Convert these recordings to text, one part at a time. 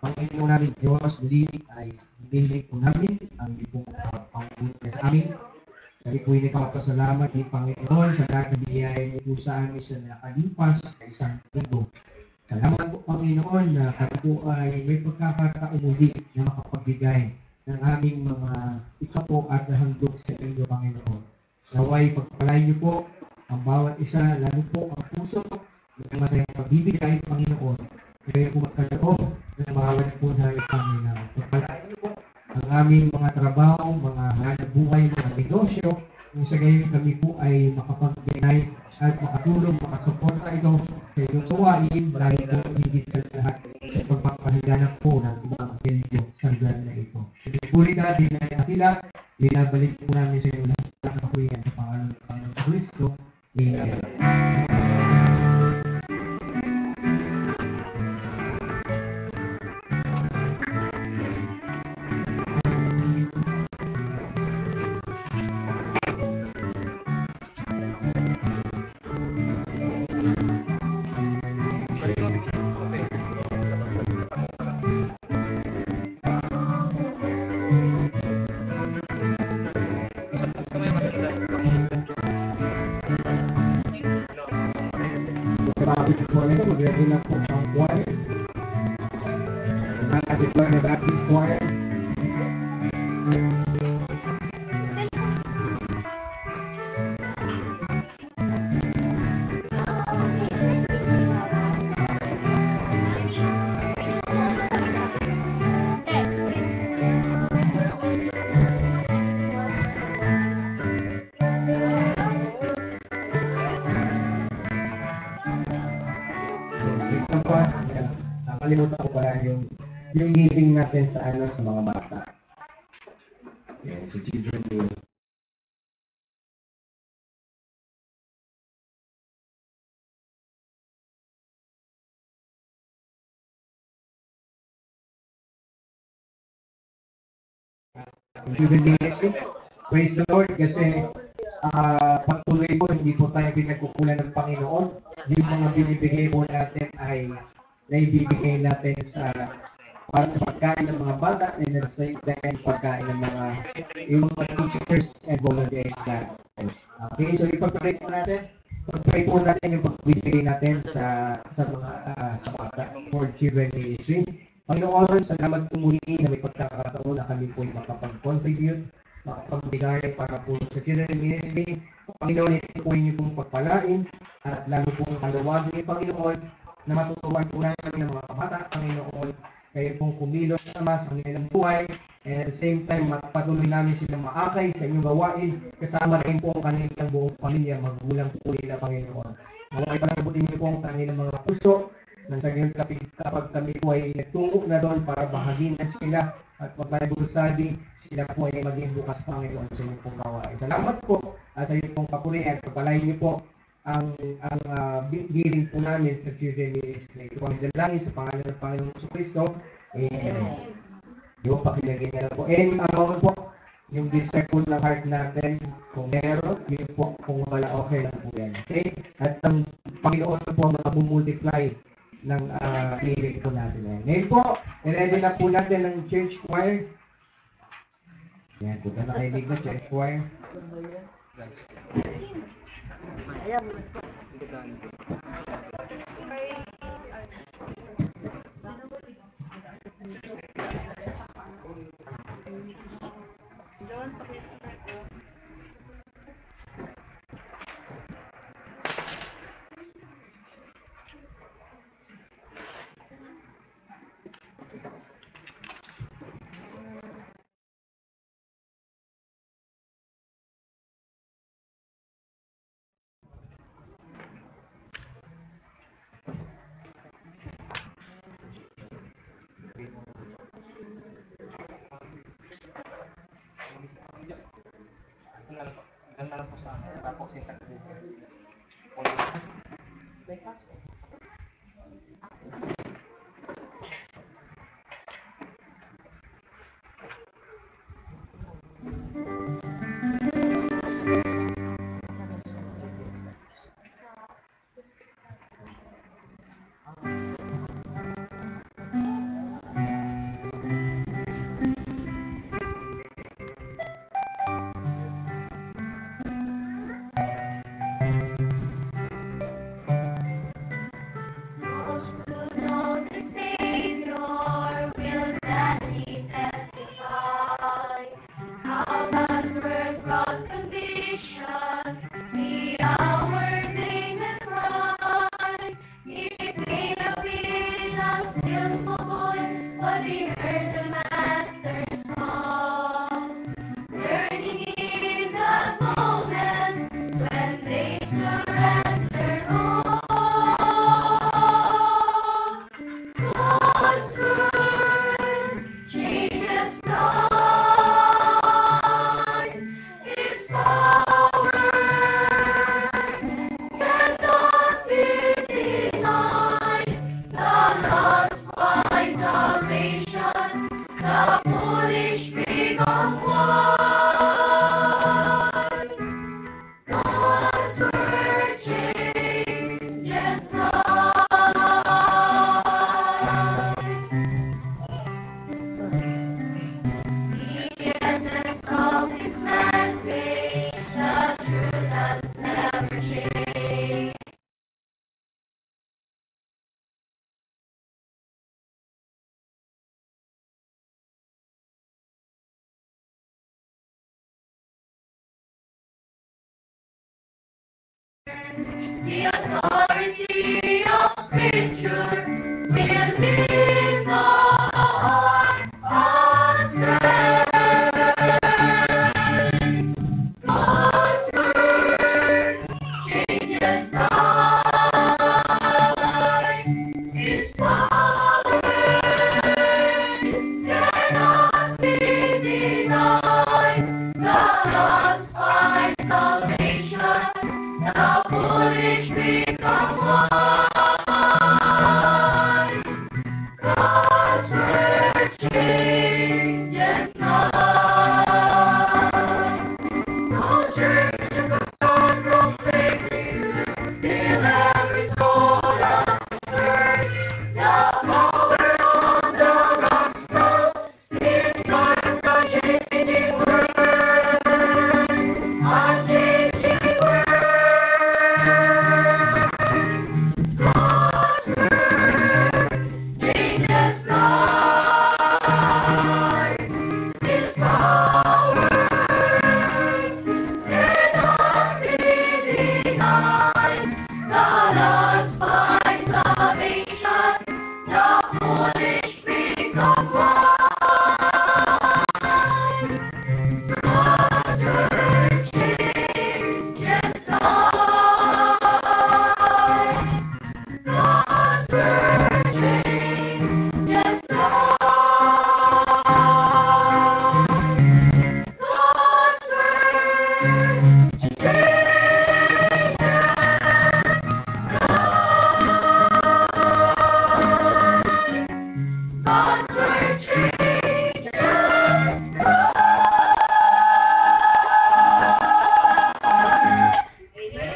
Panginoon namin Diyos, muli ay hinihiling po namin ang iyong Panginoon sa amin. Kami po ay nagpapasalamat ni Panginoon sa lahat ng biyaya niyo po sa amin sa nakalipas na isang linggo. Salamat po Panginoon na kami po ay may pagkakataon muli na makapagbigay ng aming mga ikapo at handog sa inyo Panginoon. Naway pagpalain niyo po ang bawat isa, lalo po ang puso ng masayang pagbibigay Panginoon. Kaya po magkaloob ng bawat po na Panginoon. Pagpalain niyo po ang aming mga trabaho, mga hanap buhay, mga negosyo, kung sa gayon kami po ay makapagbigay at makatulong, makasuporta ito sa inyong gawain, marami po higit sa lahat sa pagpapahiganap po ng ibang Evangelyo sa lugar na ito. Pinipuli ka, di na nakila, binabalik po namin sa inyo lahat ng kapurihan sa pangalan ng Panginoon Kristo. Amen. Baptist Choir ito, mag-ready na po ang choir. Kasi choir na Baptist Choir. Nakalimutan ko pala yung giving natin sa sa mga bata. Yan, so children will. Children ministry. Praise the Lord kasi pagtuloy po, hindi po tayo pinagkukulan ng Panginoon. Yung mga binibigay po natin ay naibibigay natin para sa pagkain ng mga bata and at the same time pagkain ng yung mga teachers and volunteers natin. Okay, so ipag-pray po natin. Pag-pray po natin yung pagbibigay natin sa bata for children ministry. Panginoon, salamat po muli na may pagkakataon na kami po ay makapag-contribute, makapagbigay para po sa children ministry. Panginoon, ito po yung pong pagpalain at lalo pong kalawagin, Panginoon, na matutuwan po namin ng mga kabata, Panginoon, kayo pong kumilos sama sa kanilang buhay, and at the same time, patuloy namin silang maakay sa inyong gawain, kasama rin po ang kanilang buong pamilya, magulang po nila, Panginoon. Naway palabutin niyo po ang kanilang mga puso, nang sa ngayon kapag kami po ay nagtungo na doon para bahagin na sila at pagpalabusabi, sila po ay maging bukas, Panginoon, sa inyong pong gawain. Salamat po at sa inyong pong papurihan, pagpalain niyo po ang giling po namin sa children ministry. Ito ang dalangin sa pangalan ng Panginoon Kristo. Amen. Yung pakilagay na lang po. And po, yung desire po ng heart natin, kung meron, yun po, kung wala, okay lang po yan. Okay? At ang Panginoon po mag-multiply ng giling po natin. Ngayon po, ready na po natin ng church choir. Yan, kung na nakailig na church choir. Ayan. never change. The authority of Scripture will lead the heart astray. God's word changes lives. His power cannot be denied. The lost find salvation. The foolish become wise. God's word changes lives. So church of God proclaim this truth till every soul asserts the power of the gospel in God's unchanging word. Unchanging word. God's word changes lives. His power cannot be denied. The lost find salvation. The foolish become wise. God's word changes lives. God's word changes lives. God's word changes lives. God's word changes lives. Amen.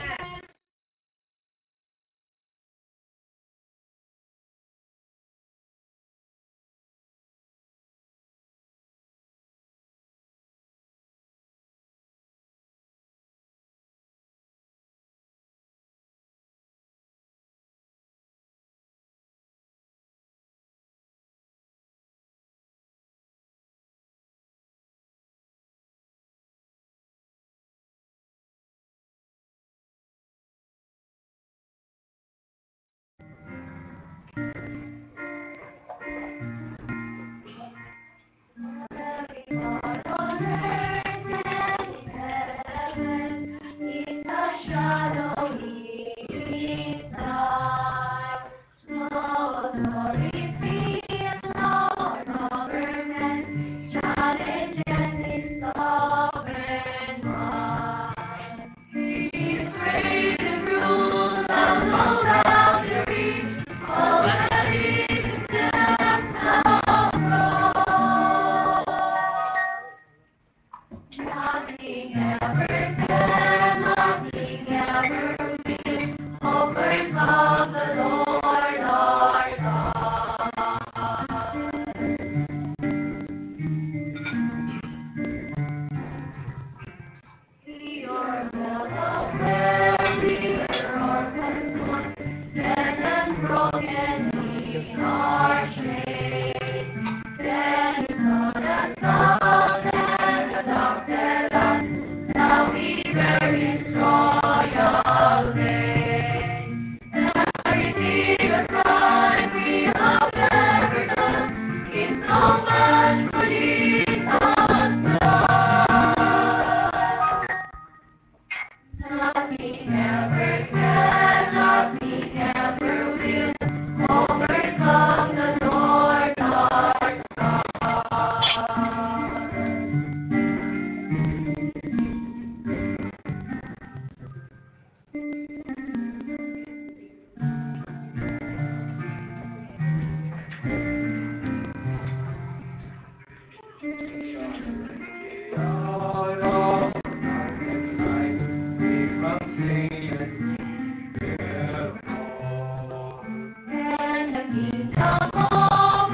Every part on earth and in heaven is a shadowy star. No authority and no government challenges his sovereign mind. His reign and rule have no boundary, already stands abroad. Nothing ever can, nothing ever will overcome the Lord our God. You're well aware we were orphans once, dead and broken in our shame. Then you sought us out and adopted us. Now we bear His royal name. Every secret crime we have ever done is no match for Jesus' blood. Nothing ever can, nothing ever will overcome the Lord our and the kingdom of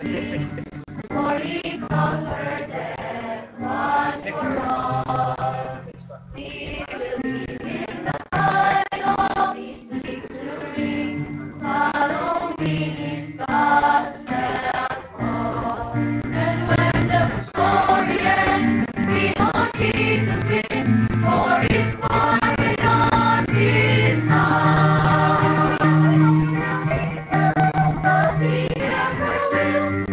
For he conquered death once for all. We believe in the light of his victory, following his gospel call. And when the story ends, we know Jesus wins, for his glory on his heart. But he ever will.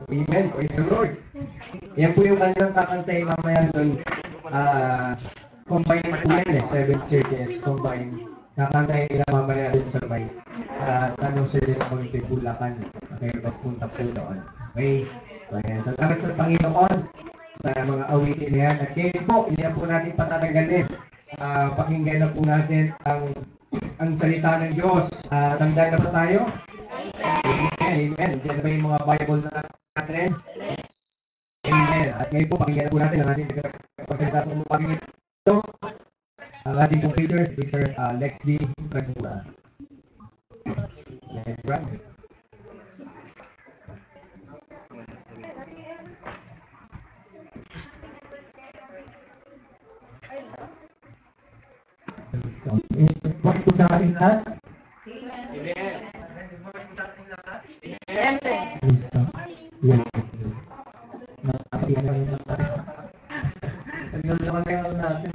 Amen. Praise the Lord. Yan po yung kanilang kakantay mamaya doon. Combine po yan eh. 7 churches combine. Kakantay nila mamaya doon sa may San Jose de Monte, Bulacan. Okay, pagpunta po doon. Okay. So yan. Salamat sa Panginoon sa mga awitin na yan. At ngayon po, hindi na po natin patatagalin. Pakinggan na po natin ang salita ng Diyos. Tandaan na po tayo? Amen. Amen. Diyan na ba yung mga Bible na natin? Amen. At ngayon po, pakinggan na po natin ang ating pagsalita sa umapagin ito. Ang ating computer, Speaker Lex D. Kadura. Let's run. Bakit po sa ating lahat? Yes. Nasabihan na rin natin. Naglalala ka na yung natin.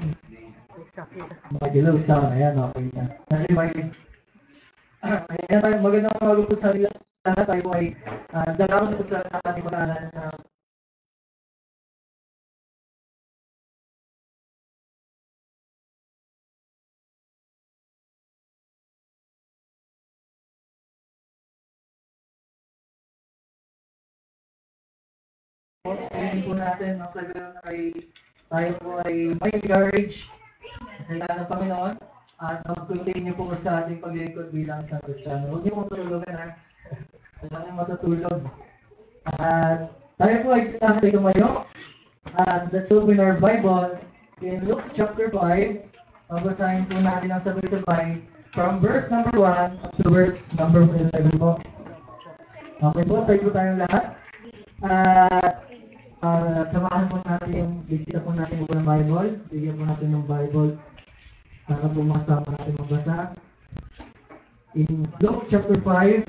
Magilaw sa ayan, okay na. Anyway, ayan tayo, magandang umaga po sa lahat. Tayo ay dalawang po sa ating mag-aaral na ngayon po natin, masagal na tayo po ay may encourage sa ng Panginoon at mag-continue po sa ating paglilingkod bilang sa Kristiyano. Huwag niyo pong tutulugan ha. Wala nang matutulog. At tayo po ay tumayo. At let's open our Bible in Luke chapter 5. Mabasahin po natin ang sabay-sabay from verse number 1 up to verse number 11 po. Okay po, tayo po tayong lahat. Samahan po natin yung bisita po natin ng Bible. Bigyan po natin ng Bible para po masama natin magbasa. In Luke chapter 5,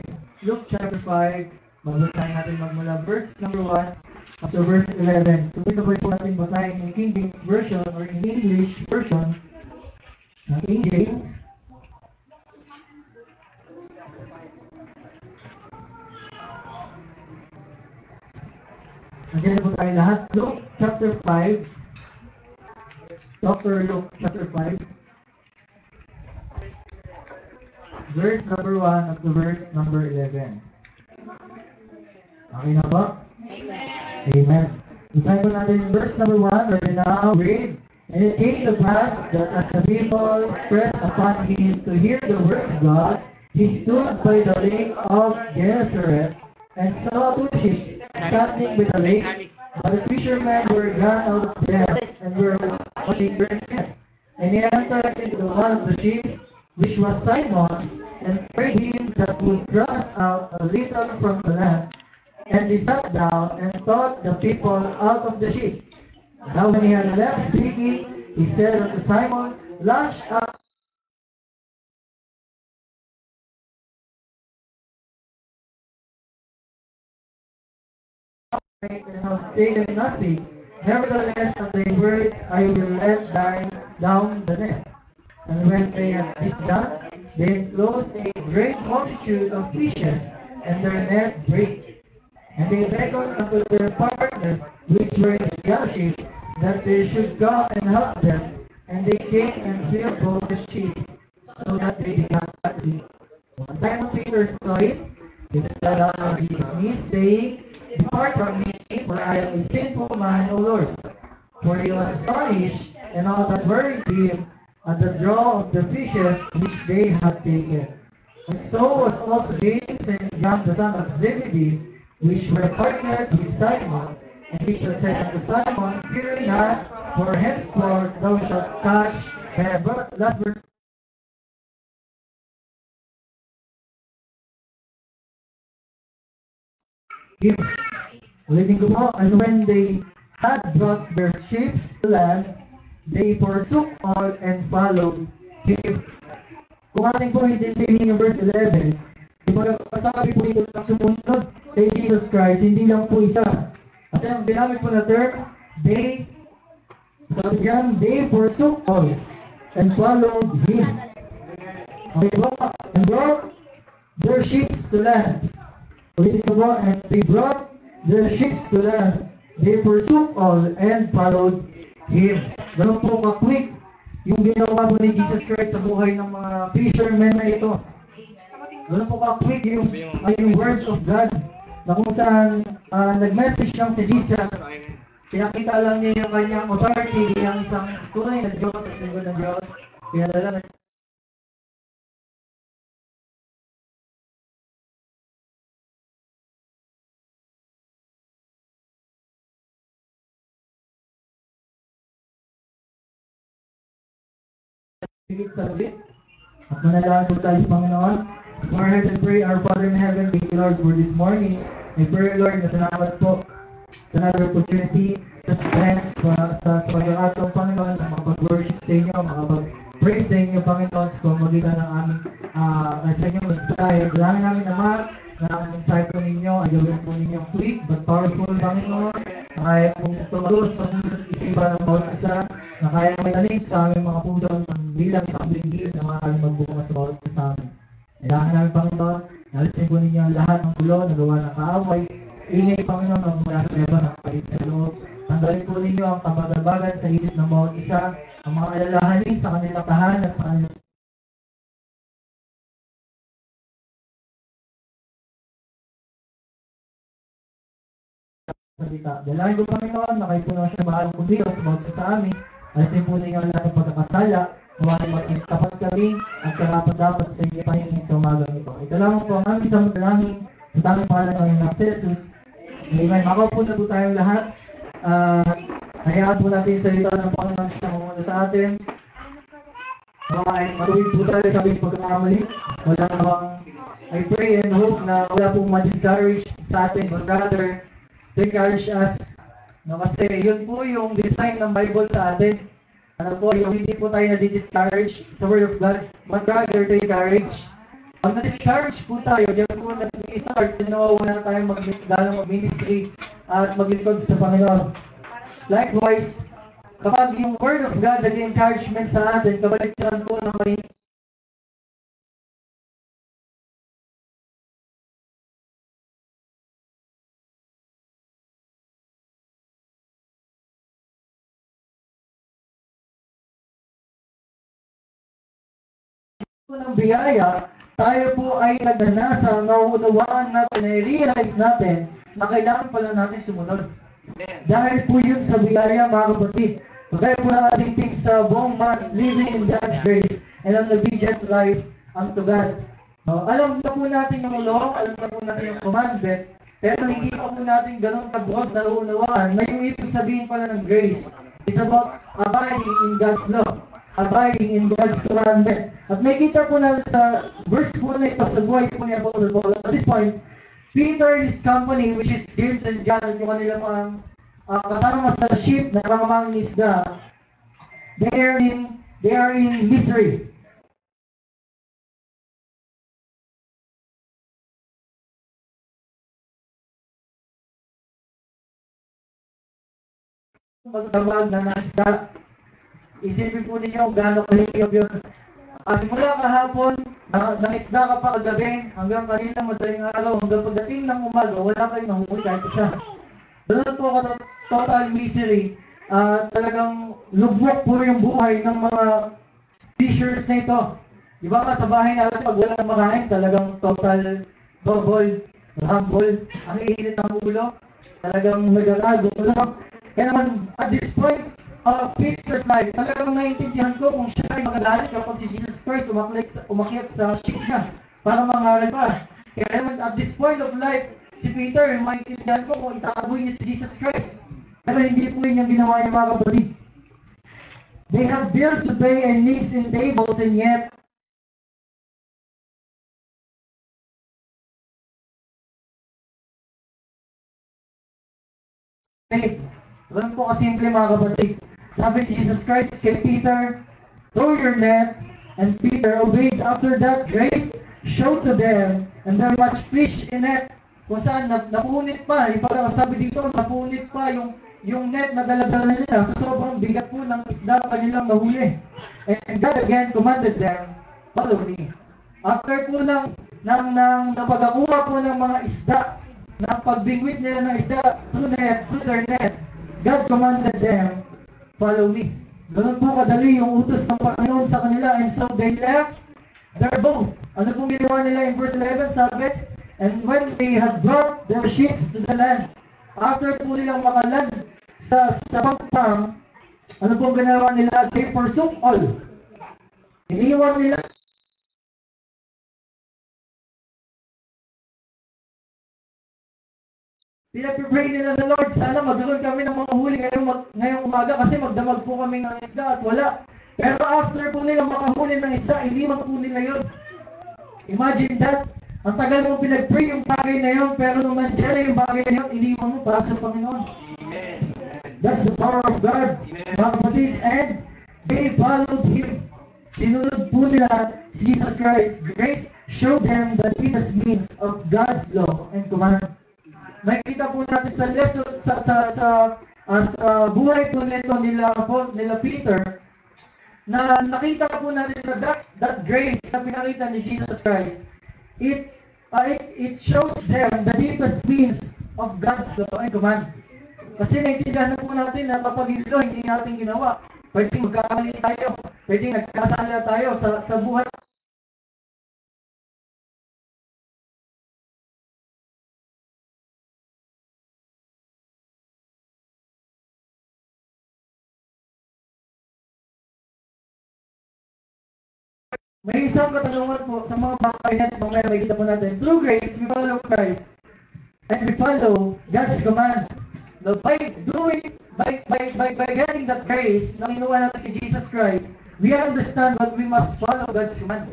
mabasahin natin magmula verse number 1 up to verse 11. So, sabay po natin basahin yung King James Version or in English version ng King James. Nandiyan po tayo lahat. Luke chapter 5. Dr. Luke chapter 5. Verse number 1 up to verse number 11. Okay na ba? Amen. Basahin po natin verse number 1. Right now, read. And it came to pass that as the people pressed upon him to hear the word of God, he stood by the lake of Gennesaret and saw two ships standing by the lake, but the fishermen were gone out of them and were washing their nets. And he entered into one of the ships, which was Simon's, and prayed him that would thrust out a little from the land. And he sat down and taught the people out of the ship. Now when he had left speaking, he said unto Simon, launch out and have taken nothing. Nevertheless, at thy word I will let down the net. And when they had this done, they enclosed a great multitude of fishes, and their net brake. And they beckoned unto their partners, which were in the other ship, that they should come and help them. And they came and filled both the ships, so that they began to sink. When Simon Peter saw it, he fell down on his knees, saying, Depart from me, for I am a sinful man, O Lord. For he was astonished, and all that were with him, at the draw of the fishes which they had taken. And so was also James and John the son of Zebedee, which were partners with Simon. And Jesus said unto Simon, Fear not, for henceforth thou shalt catch men. Last verse. Ulitin ko po, and when they had brought their ships to land, they forsook all and followed him. Kung ating po intindihin yung verse 11, yung pagkakasabi po dito ng sumunod kay Jesus Christ, hindi lang po isa. Kasi ang ginamit po na term, sabi diyan, they forsook all and followed him. Okay po, and brought their ships to land. Ulitin ko po, and they brought their ships to land. They forsook all and followed him. Ganun po ka-quick yung ginawa po ni Jesus Christ sa buhay ng mga fishermen na ito. Ganun po ka-quick yung word of God na kung saan nag-message lang si Jesus, pinakita lang niya yung kanyang authority bilang isang tunay na Diyos at lingkod ng Diyos. Kaya lang sa ulit. At manalangin po tayo sa Panginoon. Let's go ahead and pray. Our Father in heaven, thank you, Lord, for this morning. I pray, Lord, na salamat po sa another opportunity sa strength sa pagkakataong Panginoon na makapag-worship sa inyo, makapag-praise sa inyo, Panginoon, sa pamagitan ng aming sa inyong mensahe. Dalangin namin, Ama, na ang mensahe po ninyo ay gawin po ninyo quick but powerful, Panginoon, na kaya pong tumalos sa puso at isipan ng bawat isa, na kaya may talim sa aming mga puso ng bilang isang binggit na maaaring magbunga sa bawat isa sa amin. Kailangan namin, Panginoon, nalisin po ninyo ang lahat ng gulo na gawa ng kaaway, ingay, Panginoon, ang mula sa labas ang kalit sa loob. Tanggalin po ninyo ang kamagabagan sa isip ng bawat isa, ang mga alalahanin sa kanilang tahanan at sa kanilang salita. Dalangin ko, Panginoon, na kayo po naman siya maaaring kumiro sa bawat isa sa amin. Alisin po ninyo ang lahat ng pagkakasala, maaaring maging tapat kami at karapat-dapat sa inyo Panginoon sa umagang ito. Ito lamang po ang aming isang dalangin sa tamang pangalan ng Panginoon Jesus. Amen. Makaupo na po tayong lahat. Hayaan po natin yung salita ng Panginoon siya muna sa atin. Matuwid po tayo sa aming pagkakamali. Wala namang, I pray and hope na wala pong ma-discourage sa atin, but rather to encourage us. No, kasi yun po yung design ng Bible sa atin. Ano po, yung hindi po tayo na-discourage sa Word of God, but rather to encourage. Pag na-discourage po tayo, diyan po nag-start, nawawala tayo mag-ministry at maglingkod sa Panginoon. Likewise, kapag yung Word of God nag-encouragement sa atin, kabaliktaran po ng kayo ng biyaya, tayo po ay nagnanasa, nauunawaan natin, na-realize natin na kailangan pala natin sumunod. Dahil po yun sa biyaya, mga kapatid. Kagaya po ng ating team sa buong month, living in God's grace and an obedient life unto God. No, alam na po natin yung law, alam na po natin yung commandment, pero hindi pa po natin ganun kabroad na uunawaan na yung ibig sabihin pala ng grace is about abiding in God's law, abiding in God's commandment. At may kita po na sa verse po na ito sa buhay po ni Apostle Paul. At this point, Peter and his company, which is James and John, at yung kanilang mga kasama sa ship na kamamang isda, they are in misery. Magdamag na ng isda. Isipin po ninyo kung gaano kahirap yun. Simula kahapon, nangisda ka pa kagabi, hanggang kanina madaling araw, hanggang pagdating ng umaga, wala kayong nahuli kahit isa. Doon po ka total misery. Talagang lubok po yung buhay ng mga fishers na ito. Di ba nga sa bahay natin, pag walang makain, talagang total double, rumble, ang init ng ulo, talagang nagagagulo. Kaya naman, at this point of Peter's life, talagang naiintindihan ko kung siya ay magagalit kapag si Jesus Christ umakyat sa ship niya para mangaral pa. Kaya naman, at this point of life, si Peter, maintindihan ko kung itaaboy niya si Jesus Christ. Pero hindi po yun yung ginawa niya, mga kapatid. They have bills to pay and needs in tables, and yet faith. Ganun po kasimple, mga kapatid. Sabi ni Jesus Christ kay Peter, throw your net, and Peter obeyed. After that, grace showed to them, and there much fish in it. Kung saan napunit pa, yung pagkakasabi dito, napunit pa yung net na dala-dala nila sa sobrang bigat po ng isda kanilang nahuli. And God again commanded them, follow me. After po ng pagkakuha po ng mga isda, ng pagbingwit nila ng isda through their net, God commanded them, follow me. Ganun po kadali yung utos ng Panginoon sa kanila, and so they left their boat. Ano pong ginawa nila in verse 11? Sabi, and when they had brought their ships to the land, after po nilang makaland sa pangpang, ano pong ginawa nila? They forsook all. Iniwan nila pinag-pray nila ng Lord, sana magkaroon kami ng mga huli ngayong umaga kasi magdamag po kami ng isda at wala. Pero after po nila makahuli ng isda, iniwan po nila yun. Imagine that. Ang tagal mo pinag-pray yung bagay na yun, pero nung nandiyan na yung bagay na yun, iniwan mo para sa Panginoon. Amen. That's the power of God, mga kapatid. And they followed Him. Sinunod po nila si Jesus Christ. Grace showed them the deepest means of God's law and command. Makikita po natin sa lesson, sa buhay po nila Peter, na nakita po natin na that grace na pinakita ni Jesus Christ, it shows them the deepest means of God's law and command. Kasi naintindihan na po natin na kapag hindi natin ginawa, pwedeng magkakamali tayo, pwedeng nagkasala tayo sa buhay. May isang katanungan po sa mga bagay natin, mamaya makikita po natin. Through grace, we follow Christ. And we follow God's command. Now, by getting that grace na kinuha natin kay Jesus Christ, we understand what we must follow God's command.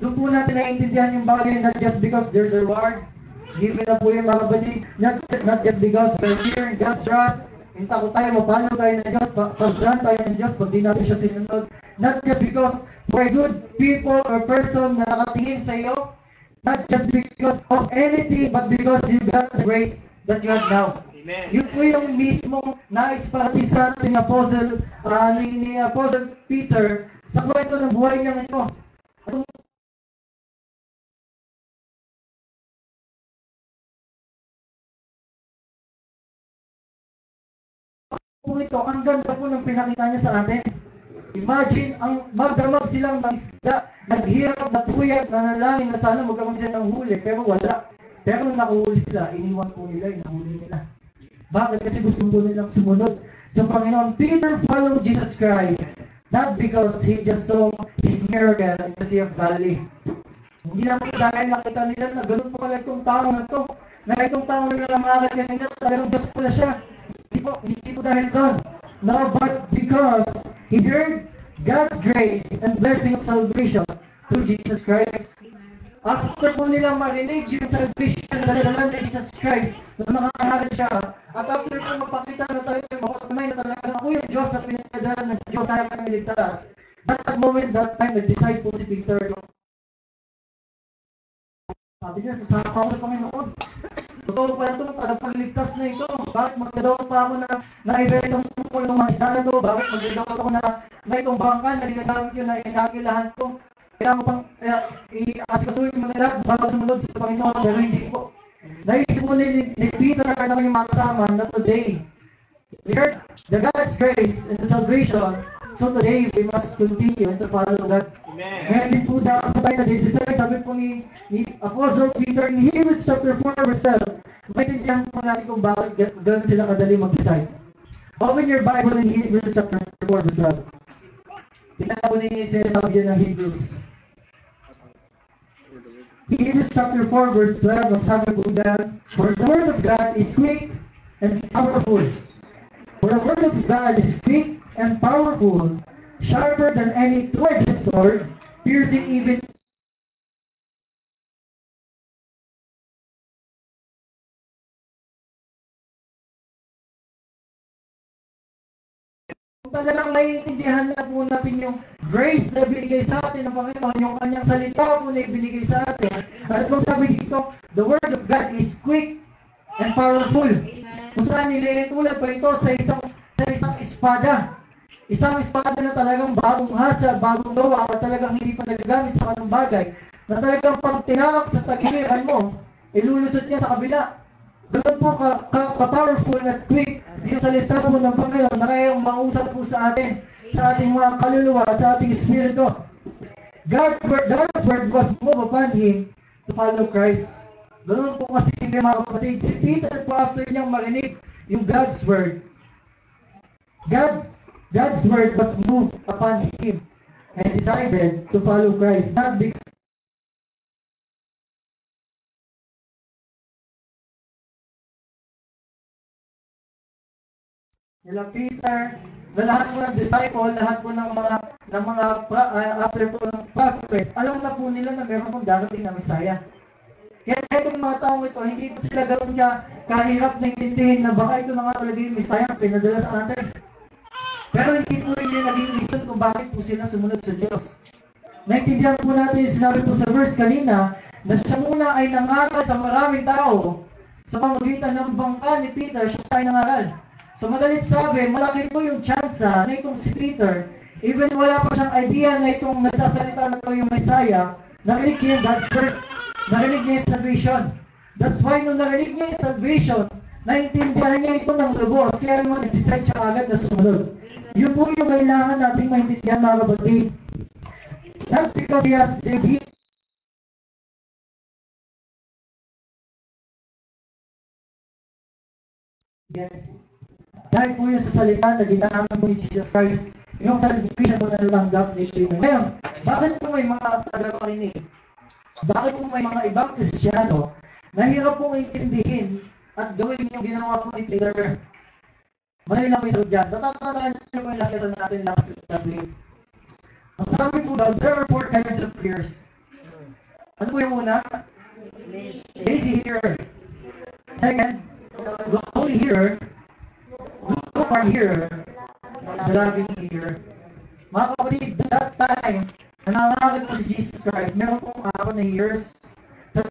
Doon po natin naiintindihan yung bagay not just because there's a reward. Given na po yung mga kapatid. Not just because we're here in God's wrath. Yung takot tayo, mapalo tayo ng Diyos, pagsahan tayo ng Diyos, pag di natin siya sinunod. Not just because we're good people or person na nakatingin sa iyo, not just because of anything, but because you got the grace that you have now. Amen. Yun po yung mismong nais parating sa ating Apostle, ni Apostle Peter sa kwento ng buhay niya ito. Ito, ang ganda po ng pinakita niya sa atin. Imagine, ang magdamag silang ng isda, naghirap, napuyat, nanalangin na sana magkaroon sila ng huli, pero wala. Pero nung nakuhuli sila, iniwan po nila, inahuli nila. Bakit? Kasi gusto po nilang sumunod sa Panginoon. Peter followed Jesus Christ, not because he just saw his miracle in the Sea of Galilee. Hindi naman dahil nakita nila na ganun po pala itong tao na ito. Na itong tao na nalamakal kanina, talagang Diyos pala siya. Hindi po dahil doon. No, but because he heard God's grace and blessing of salvation through Jesus Christ. After po nilang marinig yung salvation na dala ni Jesus Christ na makakaharap siya, at after po mapakita na tayo, mapatunay na talaga ako yung Diyos na pinagdadala ng Diyos sa kanyang iligtas. That moment, that time, nag-decide po si Peter. Sabi niya, sasama ako sa Panginoon. Totoo pala ito, tagapagligtas na ito. Bakit magdadawat pa ako na ibenta mo ng mga isana to? Bakit magdadawat ako na itong bangka na ginagamit yun, na inakilahan ko? Kailangan ko pang i-asikasuhin yung mga lahat bago sumunod sa Panginoon, pero hindi po. Naisip ko ni Peter na kanyang mga kasama na today, we heard the God's grace and the salvation, so today we must continue to follow God. Ngayon din po dapat po tayo na-decide, sabi po ni Apostle Peter in Hebrews chapter 4 verse 12, maintindihan po natin kung bakit gano'n sila kadali mag-decide. Open your Bible in Hebrews chapter 4 verse 12. Tingnan po ninyo yung sinasabi niya ng Hebrews. Hebrews chapter 4 verse 12, ang sabi po dyan, for the word of God is quick and powerful. For the word of God is quick and powerful, sharper than any two-edged sword, piercing even talagang maiintindihan na po natin yung grace na binigay sa atin ng Panginoon, yung kanyang salita po na ibinigay sa atin. At kung sabi dito, the word of God is quick and powerful. Kung saan nililitulad pa ito sa isang espada. Isang espada na talagang bagong hasa, bagong gawa, at talagang hindi pa nagagamit sa kanong bagay, na talagang pag tinawag sa tagiliran mo, ilulusot niya sa kabila. Ganun po ka-powerful at quick yung salita po ng Panginoon na kayang mausap po sa atin, sa ating mga kaluluwa at sa ating espiritu. God's word was moved upon him to follow Christ. Ganun po kasi mga kapatid, si Peter po after niyang marinig yung God's word, God's word was moved upon him and decided to follow Christ, not because nila Peter, na lahat po ng disciple, lahat po ng mga after po ng prophets, alam na po nila na meron pong darating na Messiah. Kaya itong mga taong ito, hindi po sila gano'n kahirap na intindihin na baka ito na nga talaga yung Messiah ang pinadala sa atin. Pero hindi po rin yung naging reason kung bakit po sila sumunod sa Diyos. Naintindihan po natin yung sinabi po sa verse kanina, na siya muna ay nangaral sa maraming tao. Sa pamamagitan ng bangka ni Peter, siya ay nangaral. So madalit sabi, malaki po yung chance na itong si Peter, even wala pa siyang idea na itong nagsasalita na ito yung Messiah, narinig niya yung God's word, narinig niya yung salvation. That's why nung narinig niya yung salvation, naintindihan niya ito ng lubos, kaya naman nag-decide siya agad na sumunod. Yun po yung kailangan nating maintindihan mga kapatid. Not because he has the yes. Dahil po yung sa salita na ginamit po ni Jesus Christ, yung salvation po na natanggap ni Peter. Ngayon, bakit po may mga tagaparinig? Bakit po may mga ibang Kristiyano na hirap pong intindihin at gawin yung ginawa po ni Peter? Madali lang po yung sagot dyan. Natatandaan niyo po yung lakisan natin last week. Ang sabi po daw, there are 4 kinds of fears. Ano po yung una? Lazy hearer. Second, lonely hearer. Lukewarm hearer. Loving hearer. Mga kapatid, that time, nangangagat po si Jesus Christ, meron pong 4 na hearers. Sa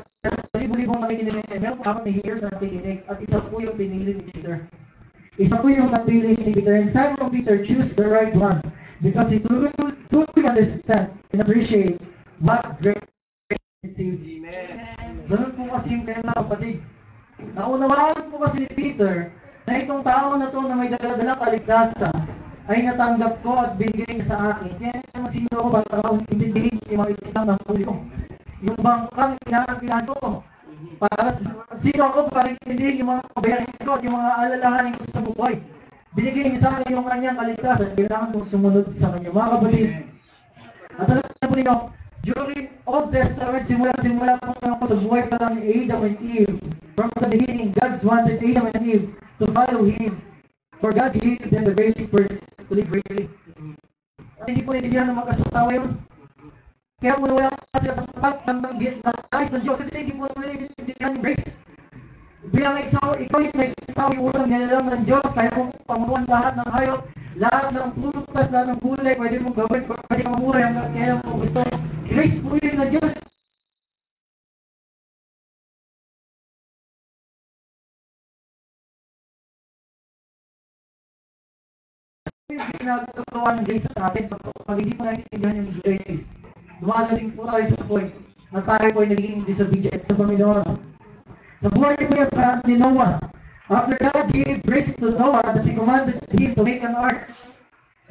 libo-libong nakikinig, meron pong 4 na hearers na nakikinig. At isa po yung pinili ni Peter. Isa po yung napili ni Peter. And Simon Peter choose the right one because he truly understand and appreciate what grace received. Ganun po kasi yung mga kapatid. Naunawaan po kasi ni Peter na itong tao na to na may daladalang kaligtasan ay natanggap ko at binigay niya sa akin. Kaya naman sino ako para intindihin yung mga isang ng huli ko. Yung bangkang inaampilan ko. Para sino ako para intindihin yung mga kabayaran ko at yung mga alalahanin ko sa buhay. Binigay niya sa akin yung kanyang kaligtasan. Kailangan kong sumunod sa kanya. Mga kapatid, at alam po ninyo, during Old Testament, simula po lang po sa buhay pa lang ni Adam and Eve. From the beginning, God wanted Adam and Eve to follow Him. For God gave them the grace first to live freely. At hindi po naintindihan ng mag-asawa yun. Kaya po wala sila sa path ng nais ng Diyos kasi hindi po naintindihan yung grace. Bilang ikaw yung unang nilalang ng Diyos, kaya kung pamunuan lahat ng hayop, lahat ng prutas, lahat ng gulay, pwede mong gawin, pwede kang mamura yung kaya mo gusto. Grace po yun ng Diyos. yung ginagawa ng grace sa atin pag hindi po naiintindihan yung grace. Dumadating po tayo sa point na tayo po ay naging disobedient sa Panginoon. Sa buhay po ni Noah, after God gave grace to Noah that He commanded him to make an ark.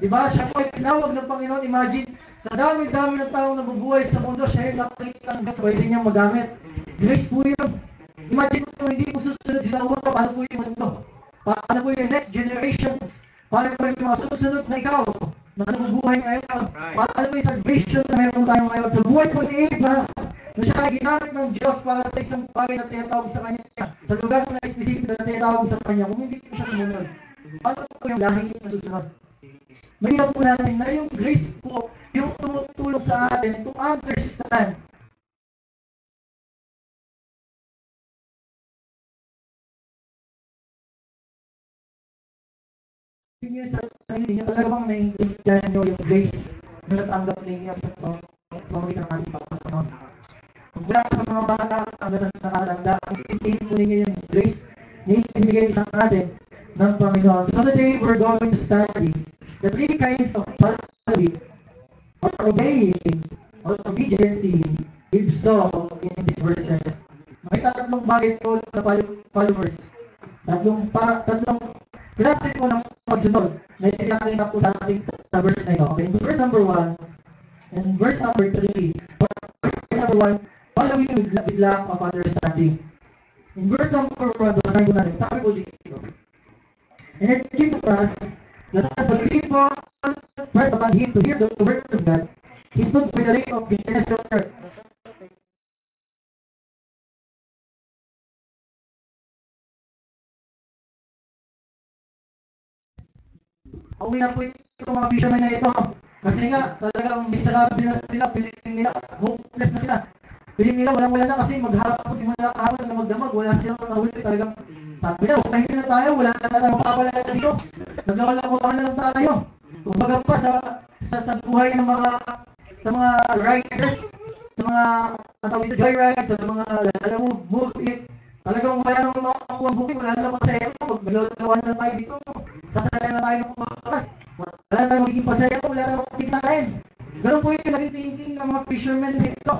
Diba? Siya po ay tinawag ng Panginoon. Imagine, sa dami-dami ng taong nabubuhay sa mundo, siya yung nakikita ng Diyos, pwede niyang magamit. Grace po yun. Imagine po, hindi po susunod si Noah, paano po yung mundo? Paano po yung next generations? Paano po yung mga susunod na ikaw na nabubuhay ngayon? Paano po yung salvation na meron tayo ngayon? Sa buhay po ni Abraham, na siya ay ginamit ng Diyos para sa isang bagay na tinatawag sa kanya, sa lugar na specific na tinatawag sa kanya, kung hindi po siya sumunod. Paano po yung lahi na susunod? Mahirap po natin na yung grace po, yung tumutulong sa atin to understand yun sa sarili niyo, talaga bang naiintindihan niyo yung grace na natanggap ninyo sa pamagitan ng ating Panginoon. Kung mula sa mga bata hanggang sa nakatanda, intindihin po ninyo yung grace na ibinigay sa atin ng Panginoon. So today, we're going to study the three kinds of following or obeying or obedience if so in these verses. May tatlong bagay po na followers. Tatlong klase po ng pagsunod na ipinakita po sa ating sa verse na ito. Okay, in verse number 1 and verse number 3. Number 1, following with lack of understanding. In verse number 1, basahin ko natin. Sabi po dito. And it came to pass that as the people pressed upon him to hear the word of God, he stood by the lake of Gennesaret. Pauwi na po itong mga fishermen na ito. Kasi nga, talagang miserable na sila, piling nila, hopeless na sila. Piling nila, walang-wala na kasi magharap po simula kahapon na magdamag, wala silang nahuli talagang. Sabi na, pahinga na tayo, wala na tayo mapapala dito. Naglalakohan na lang tayo. Kumbaga pa sa buhay ng mga riders, sa mga joyride, sa mga movie, talagang wala nang makakuha ang booking, wala nang masaya mo, maglalawan na tayo dito. Sasaya na tayo ng mga oras. Wala na tayong magiging pasaya mo, wala na magiging. Ganun po yung naging thinking ng mga fishermen dito.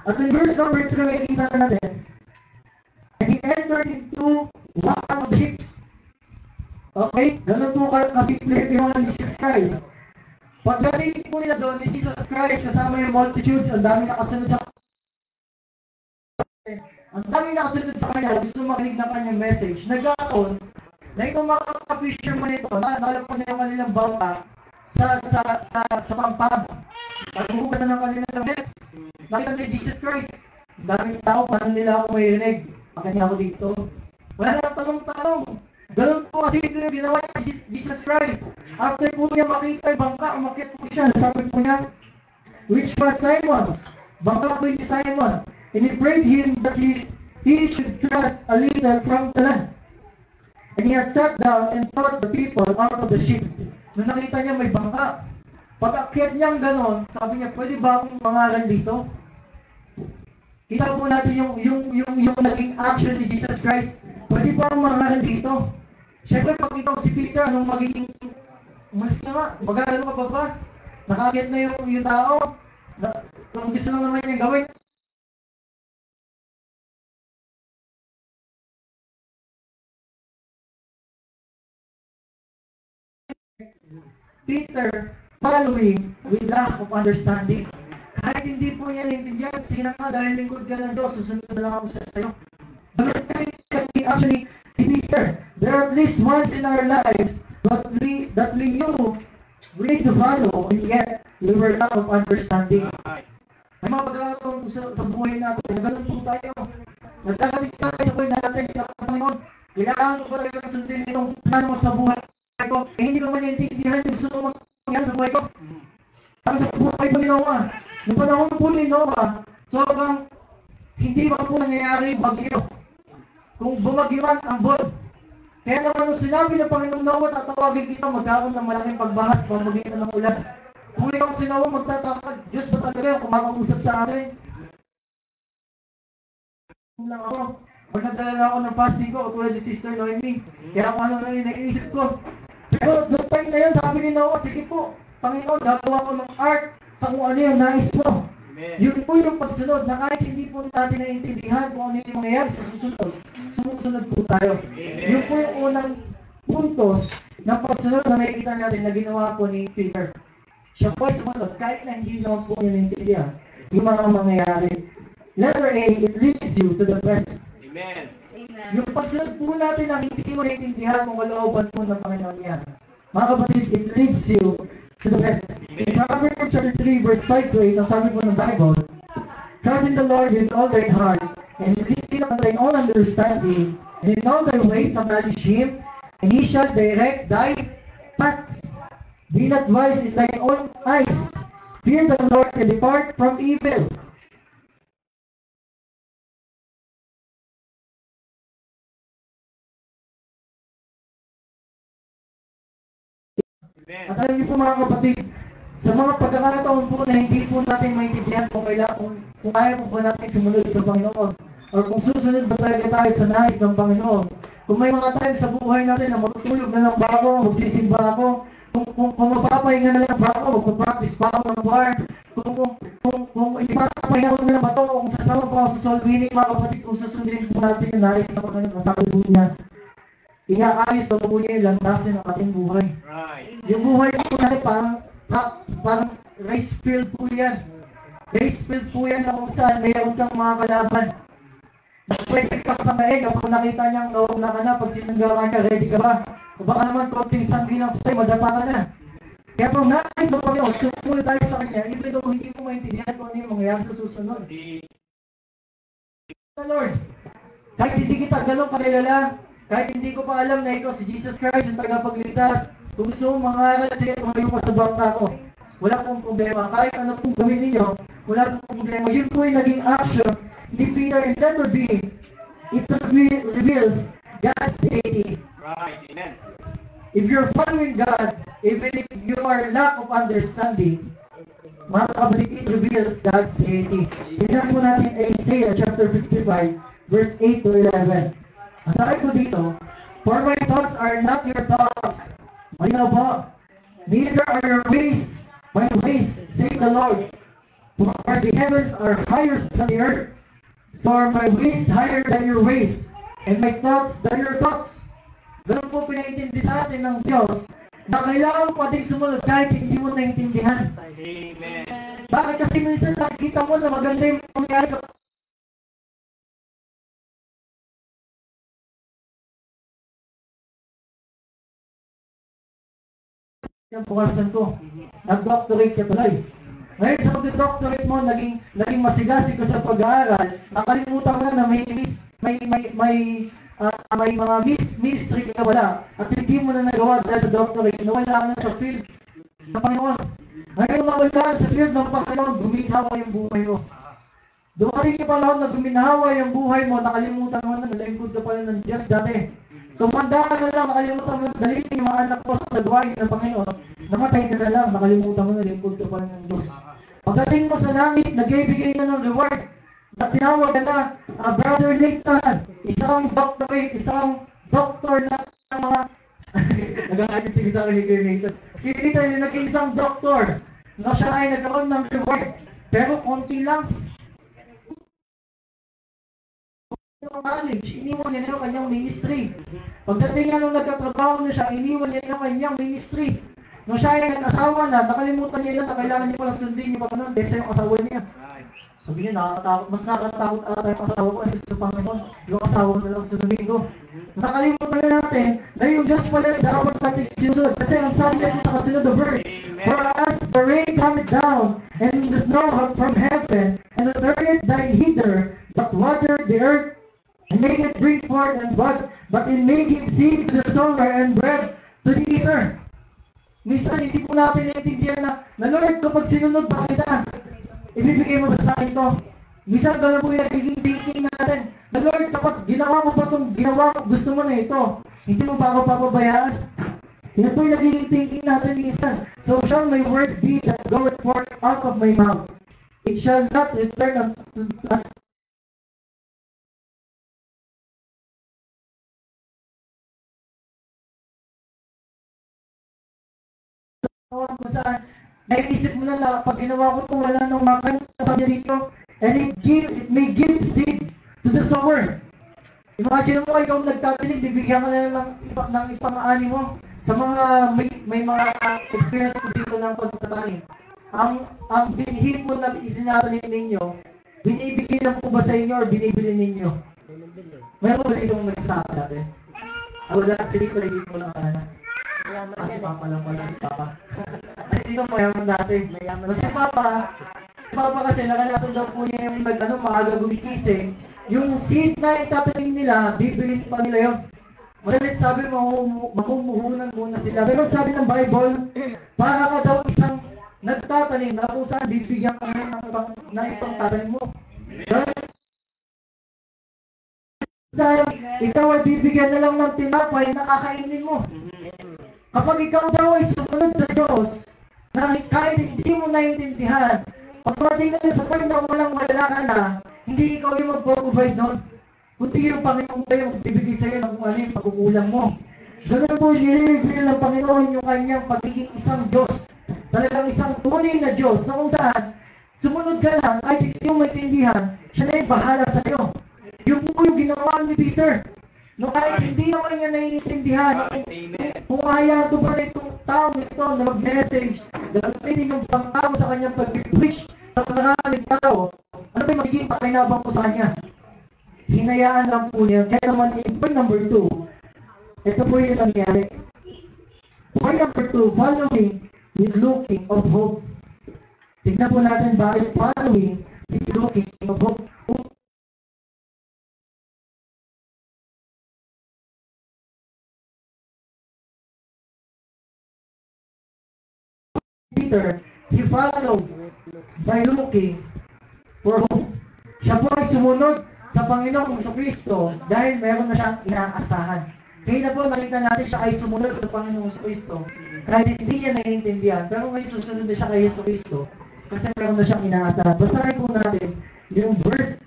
At in verse number 3, nakikita natin, and he entered into one of the ships. Okay? Ganun po kasimple yung ni Jesus Christ. Pagdating po nila doon ni Jesus Christ, kasama yung multitudes, ang dami nakasunod sa kanya, gusto makinig ng kanyang message. Nagkataon, na itong mga fisherman ito, nalapon na yung kanilang bangka sa pampab. Pagbuhugasan ng kanilang nets, nakita ni Jesus Christ. Ang daming tao, paano nila ako mayrinig? Makanya ako dito. Wala nang tanong-tanong. Ganun po kasi ito yung ginawa ni Jesus Christ. After po niya makita yung bangka, umakyat po siya. Sabi po niya, which was Simon's? Bangka po yung Simon. And he prayed him that he should trust a little from the land. And he has sat down and taught the people out of the ship. Nung nakita niya may bangka, pag-akyat niyang ganon, sabi niya, pwede ba akong mangaral dito? Kita po natin yung naging action ni Jesus Christ. Pwede ba akong mangaral dito? Siyempre, pag ikaw si Peter, anong magiging, umalis ka nga, mag-aaral ka ba? Nakakyat na yung tao. Kung gusto lang naman niya gawin, Peter following with lack of understanding. Kahit hindi po niya naintindihan, sige na nga, dahil lingkod ka ng Diyos, susunod na lang ako sa sayo. Actually, Peter, there are at least once in our lives that we knew we need to follow, and yet we were lack of understanding. May mga pagkakataon sa buhay natin, na ganun po tayo. Nagkakalig tayo sa buhay natin, Panginoon, kailangan ko ba talaga sundin itong plano mo sa buhay ko? Eh, hindi ko man naiintindihan yung gusto mo mangyari sa buhay ko. Ang sa buhay po ni Noah, yung panahon po ni Noah, sobrang hindi pa po nangyayari yung bagyo. Kung bumagyan ang bod. Kaya naman nung sinabi ng Panginoon Noah, tatawagin kita, magkaroon ng malaking pagbahas, pamagitan ng ulan. Kung ikaw si Noah, magtataka, Diyos ba talaga yung kumakausap sa akin? Lang ako. Pag nagdala ako ng passing ko, tulad ni Sister Noemi, kaya kung ano na yung naisip ko. Pero noong time na yun, sabi ni Noah, sige po, Panginoon, gagawa ko ng ark sa kung ano yung nais mo. Yun po yung pagsunod na kahit hindi po natin naiintindihan kung ano yung mangyayari sa susunod, sumusunod po tayo. Yun po yung unang puntos ng pagsunod na makikita natin na ginawa po ni Peter. Siya po ay sumunod kahit na hindi naman po niya naiintindihan yung mga mangyayari. Letter A, it leads you to the best. Amen. Yung pagsunod po natin na hindi mo naiintindihan kung kalooban po ng Panginoon yan. Mga kapatid, it leads you to the best. In Proverbs 33 verse 5 to 8, ang sabi po ng Bible, trust in the Lord with all thy heart, and lean on thine own understanding, and in all thy ways acknowledge him, and he shall direct thy paths. Be not wise in thine own eyes. Fear the Lord and depart from evil. At alam niyo po mga kapatid, sa mga pagkakataon po na hindi po natin maintindihan kung kaya po ba natin sumunod sa Panginoon, or kung susunod ba talaga tayo sa nais ng Panginoon. Kung may mga time sa buhay natin na matutulog na lang ba ako, magsisimba ako, kung magpapahinga na lang ba ako, magpapractice pa ako ng choir, kung ipapahinga ko na lang ba ito, kung sasama pa ako sa soul winning, mga kapatid, kung susundin po natin yung nais sa Panginoon, masabi po niya, inaayos na po niya yung landasin ng ating buhay. Right. Yung buhay po natin parang race field po yan. Race field po yan na kung saan mayroon kang mga kalaban. Pwede ka samain kapag nakita niyang nauna ka na, pag sinanggawa niya, ready ka ba? O baka naman konting sanggi lang sa'yo, madapa ka na. Kaya pag nais sa Panginoon, sumunod tayo sa Kanya, even though hindi mo maintindihan kung ano yung mangyayari sa susunod. The Lord, kahit hindi kita ganun kalala, kahit hindi ko pa alam na ikaw si Jesus Christ, yung tagapagligtas, kung gusto mong mangaral, sige, tumayo ka sa bangka ko. Wala pong problema. Kahit ano pong gawin ninyo, wala pong problema. Yun po yung naging action ni Peter in letter B. It reveals God's deity. Right. Amen. If you're following God, even if you are lack of understanding, mga kapatid, it reveals God's deity. Tingnan po natin Isaiah chapter 55, verse 8 to 11. Ang sabi po dito, for my thoughts are not your thoughts. Malinaw po. Neither are your ways my ways, say the Lord. For as the heavens are higher than the earth, so are my ways higher than your ways, and my thoughts than your thoughts. Ganun po pinaintindi sa atin ng Diyos na kailangan mo pating sumunod kahit hindi mo naintindihan. Amen. Bakit? Kasi minsan nakikita mo na maganda yung mangyayari sa yung bukasan ko. Nag-doctorate ka tuloy. Ngayon sa pag-doctorate mo, naging masigasig ka sa pag-aaral, nakalimutan mo na may mga ministry ka wala. At hindi mo na nagawa dahil sa doctorate, nawala ka na sa field ng Panginoon. Ngayon nawala ka sa field ng Panginoon, guminawa yung buhay mo. Dumating yung panahon na guminawa yung buhay mo, nakalimutan mo na, nalingkod ka pala ng Diyos dati. Tumanda ka na lang, nakalimutan mo na, dalihin yung mga anak mo sa gawain ng Panginoon, namatay ka na lang, nakalimutan mo na, nalingkod ka pala ng Diyos. Pagdating mo sa langit, nagbibigay na ng reward. Na tinawag ka na, Brother Nathan, isang doctorate, isang doctor na mga nag-aanitig sa akin kay Nathan. Kita niya naging isang doctor na siya ay nagkaroon ng reward. Pero konti lang. College, iniwan niya na yung kanyang ministry. Pagdating nga nung nagkatrabaho na siya, iniwan niya yung kanyang ministry. Nung siya ay nag-asawa na, nakalimutan niya na kailangan niya palang sundin yung Panginoon kaysa yung asawa niya. Sabi niya, mas nakakatakot ata yung asawa ko kasi sa Panginoon. Yung asawa na lang susundin ko. Nakalimutan na natin na yung Diyos pala yung dapat natin sinusunod. Kasi ang sabi niya sa kasunod na verse, for as the rain cometh down, and the snow from heaven, and returneth thine hither, but water the earth, and make it bring forth and bud, but it may give seed to the sower and bread to the eater. Minsan hindi po natin naiintindihan na Lord, kapag sinunod ba kita, ibibigay mo ba sa akin to? Minsan gano'n po yung nagiging thinking natin. Na Lord, kapag ginawa mo pa itong ginawa ko, gusto mo na ito, hindi mo pa ako papabayaan. Yan po yung nagiging thinking natin minsan. So shall my word be that goeth forth out of my mouth. It shall not return unto kung saan naiisip mo na pag ginawa ko ito, wala nang makan, sabi niya dito, and it may give seed to the sower. Imagine mo, ikaw nagtatanim, bibigyan ka na ng ipang-ani mo. Sa mga, may mga experience ko dito ng pagtatanim. Ang binhi po na itinatanim ninyo, binibigyan lang po ba sa inyo or binibili ninyo? Meron ba dito nagsasabi natin? Wala, sige ko lagi ko lang kanas. Si Papa lang pala, si Papa. Kasi dito mayaman dati. Si Papa kasi nakalasan daw po niya yung maaga gumigising. Yung seed na itatanim nila, bibilin pa nila yun. Madalit sabi, mamumuhunan muna sila. Pero sabi ng Bible, para ka daw isang nagtatanim na kung saan bibigyan ka ng ibang tatanim mo. Ikaw ay bibigyan na lang ng tinapay na kakainin mo. Kapag ikaw daw ay sumunod sa Diyos, na kahit hindi mo naiintindihan, pagdating na sa point na walang-wala ka na, hindi ikaw yung mag-provide nun. Kundi yung Panginoon kayo magbibigay sa iyo ng kung ano yung pagkukulang mo. Ganun po, nire-reveal ng Panginoon yung kanyang pagiging isang Diyos. Talagang isang tunay na Diyos na kung saan, sumunod ka lang, kahit hindi mo maintindihan, siya na yung bahala sa iyo. Yung po yung ginawa ni Peter. No, kahit hindi naman niya naiintindihan, kung kaya ito pa na itong tao nito na mag-message, gagamitin yung pangtao sa kanyang pag-preach sa maraming tao, ano ba yung magiging pakinabang po sa kanya? Hinayaan lang po niya. Kaya naman, in point number 2, ito po yung nangyari. Point number 2, following with looking of hope. Tignan po natin bakit following with looking of hope. Peter, he followed by looking for hope. Siya po ay sumunod sa Panginoong Kristo dahil meron na siyang inaasahan. Kaya na po nakita natin siya ay sumunod sa Panginoong Kristo kahit hindi niya naiintindihan. Pero ngayon susunod na siya kay Yesu Kristo kasi meron na siyang inaasahan. Basahin po natin yung verse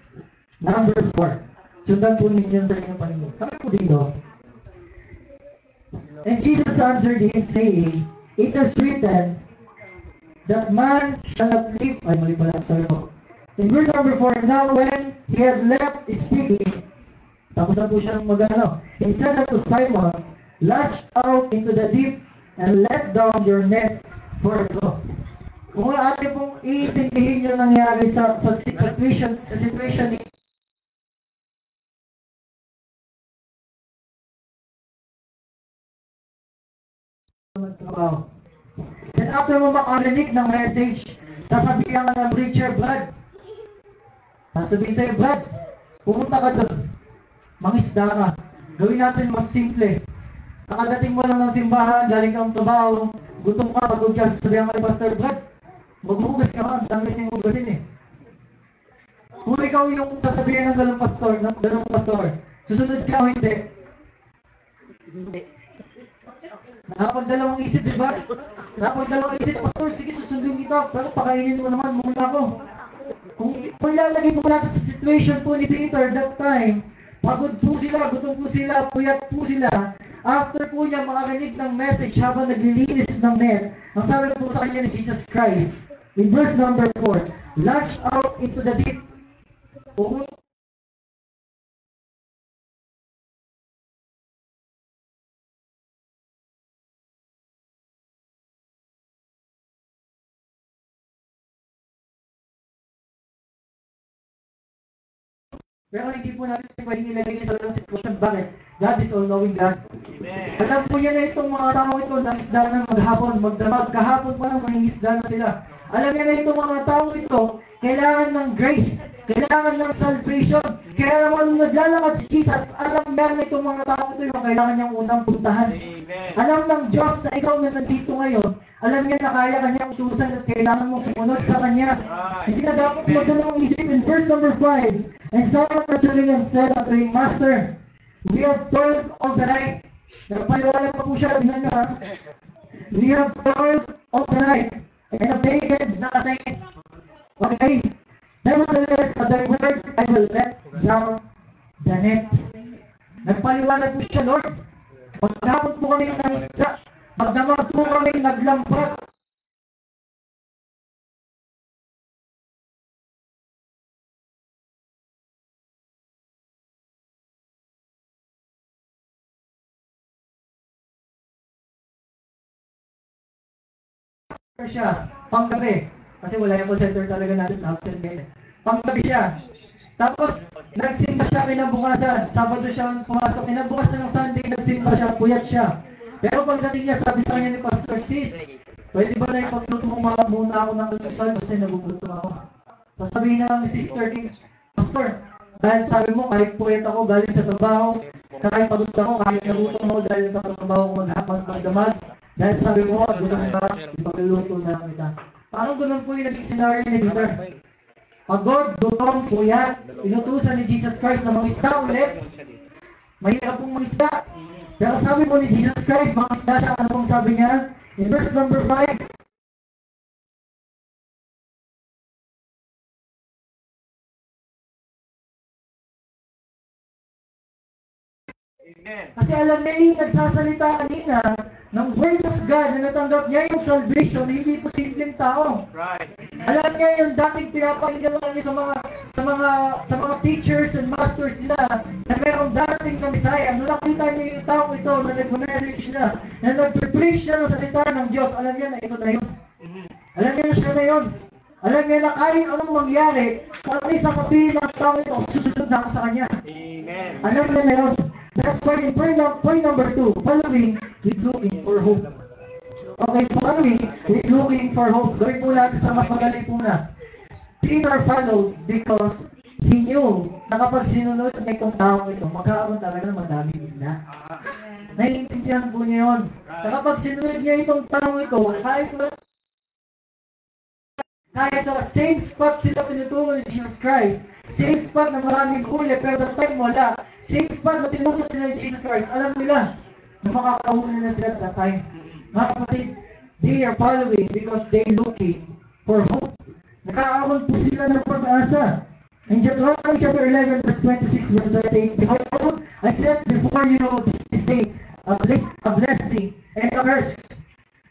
number 4. Sundan po ninyo sa inyong Panginoon. Sabi po dito, and Jesus answered him saying, it is written, that man shall not live. Ay, mali pala. Sorry po. In verse number 4, now when he had left speaking, tapos na po siyang magano, he said unto Simon, launch out into the deep and let down your nets for a draw. Kung atin pong iintindihin yung nangyari sa situation ni then after mo makarinig ng message, sasabihan ka ng preacher, Brad. Sasabihin sa'yo, Brad, pumunta ka doon. Mangisda ka. Gawin natin mas simple. Nakadating mo lang ng simbahan, galing kang trabaho, gutom ka, pagod ka, sasabihan ka ni Pastor, Brad, maghuhugas ka ka, dami kasing hugasin eh. Kung ikaw yung sasabihin ng ganong pastor, susunod ka o hindi? Hindi. Nakapagdalawang isip, di ba? Nakapagdalawang isip, Pastor, sige, susundin kita, pero pakainin mo naman muna ako. Kung ilalagay po natin sa situation po ni Peter that time, pagod po sila, gutom po sila, puyat po sila, after po niya makarinig ng message habang naglilinis ng net, ang sabi po sa kanya ni Jesus Christ, in verse number 4, launch out into the deep. Pero hindi po natin pwedeng ilagay sa ganung sitwasyon. Bakit? God is all-knowing God. Amen. Alam po niya na itong mga tao ito, nangisda na maghapon, magdamag, kahapon pa lang mangingisda na sila. Alam niya na itong mga tao ito, kailangan ng grace, kailangan ng salvation. Kaya naman nung naglalakad si Jesus, alam niya na itong mga tao ito yung kailangan niyang unang puntahan. Amen. Alam ng Diyos na ikaw na nandito ngayon, alam niya na kaya kanyang utusan at kailangan mo sumunod sa kanya. Hindi na dapat magdalawang isip. In verse number 5, and Simon answering and said unto him, Master, we have toiled all the night. Nagpaliwanag pa po siya, tingnan nyo ha. We have toiled all the night and have taken nothing. Okay? Nevertheless, at thy word, I will let down the net. Nagpaliwanag po siya, Lord. Maghapon po kami ng isda. Magdamag po kami naglambat. siya, panggabi. Kasi wala yung call center talaga natin, absent ngayon. Panggabi siya. Tapos, nagsimba siya kinabukasan. Sabado siya pumasok. Kinabukasan ng Sunday, nagsimba siya, puyat siya. Pero pagdating niya, sabi sa kanya ni Pastor, sis, pwede ba na ipagluto mo muna ako ng almusal kasi nagugutom ako. Tapos sabihin na ng sister ni Pastor, dahil sabi mo, kahit puyat ako galing sa trabaho, kahit pagod ako, kahit nagutom ako dahil nagtatrabaho ko maghapon pagdamag, dahil sabi mo, gutom ka, ipagluluto na kita. Parang ganun po yung naging scenario ni Peter. Pagod, gutom, puyat, inutusan ni Jesus Christ na mangisda ulit. Mahirap pong mangisda. Pero sabi po ni Jesus Christ, mangisda siya. Ano pong sabi niya? In verse number 5, kasi alam niya yung nagsasalita kanina ng Word of God na natanggap niya yung salvation, hindi po simpleng tao. Right. Alam niya yung dating pinapakinggan niya sa mga teachers and masters nila na mayroong dating na Messiah. Nung nakita niya yung tao ito na nag-message na nag-preach na ng salita ng Diyos, alam niya na ito na yun. Alam niya na siya na yun. Alam niya na kahit anong mangyari, kung ano yung sasabihin ng tao ito, susunod na ako sa kanya. Amen. Alam niya na yun. That's why in point number 2, following with looking for hope. Okay, following with looking for hope. Gawin po natin sa mas magaling po na. Peter followed because he knew na kapag sinunod niya itong taong ito, magkakaroon talaga ng madaming isda. Naiintindihan po niya yun. Na kapag sinunod niya itong taong ito, kahit sa same spot sila tinuturo ni Jesus Christ, same spot na maraming huli, pero that time wala. Same spot na tinuturo sila ni Jesus Christ, alam nila na makakahuli na sila at that time. Mga kapatid, they are following because they looking for hope. Nakakaroon po sila ng pag-asa. In Deuteronomy chapter 11, verse 26, verse 28, behold, I set before you this day a blessing and a curse.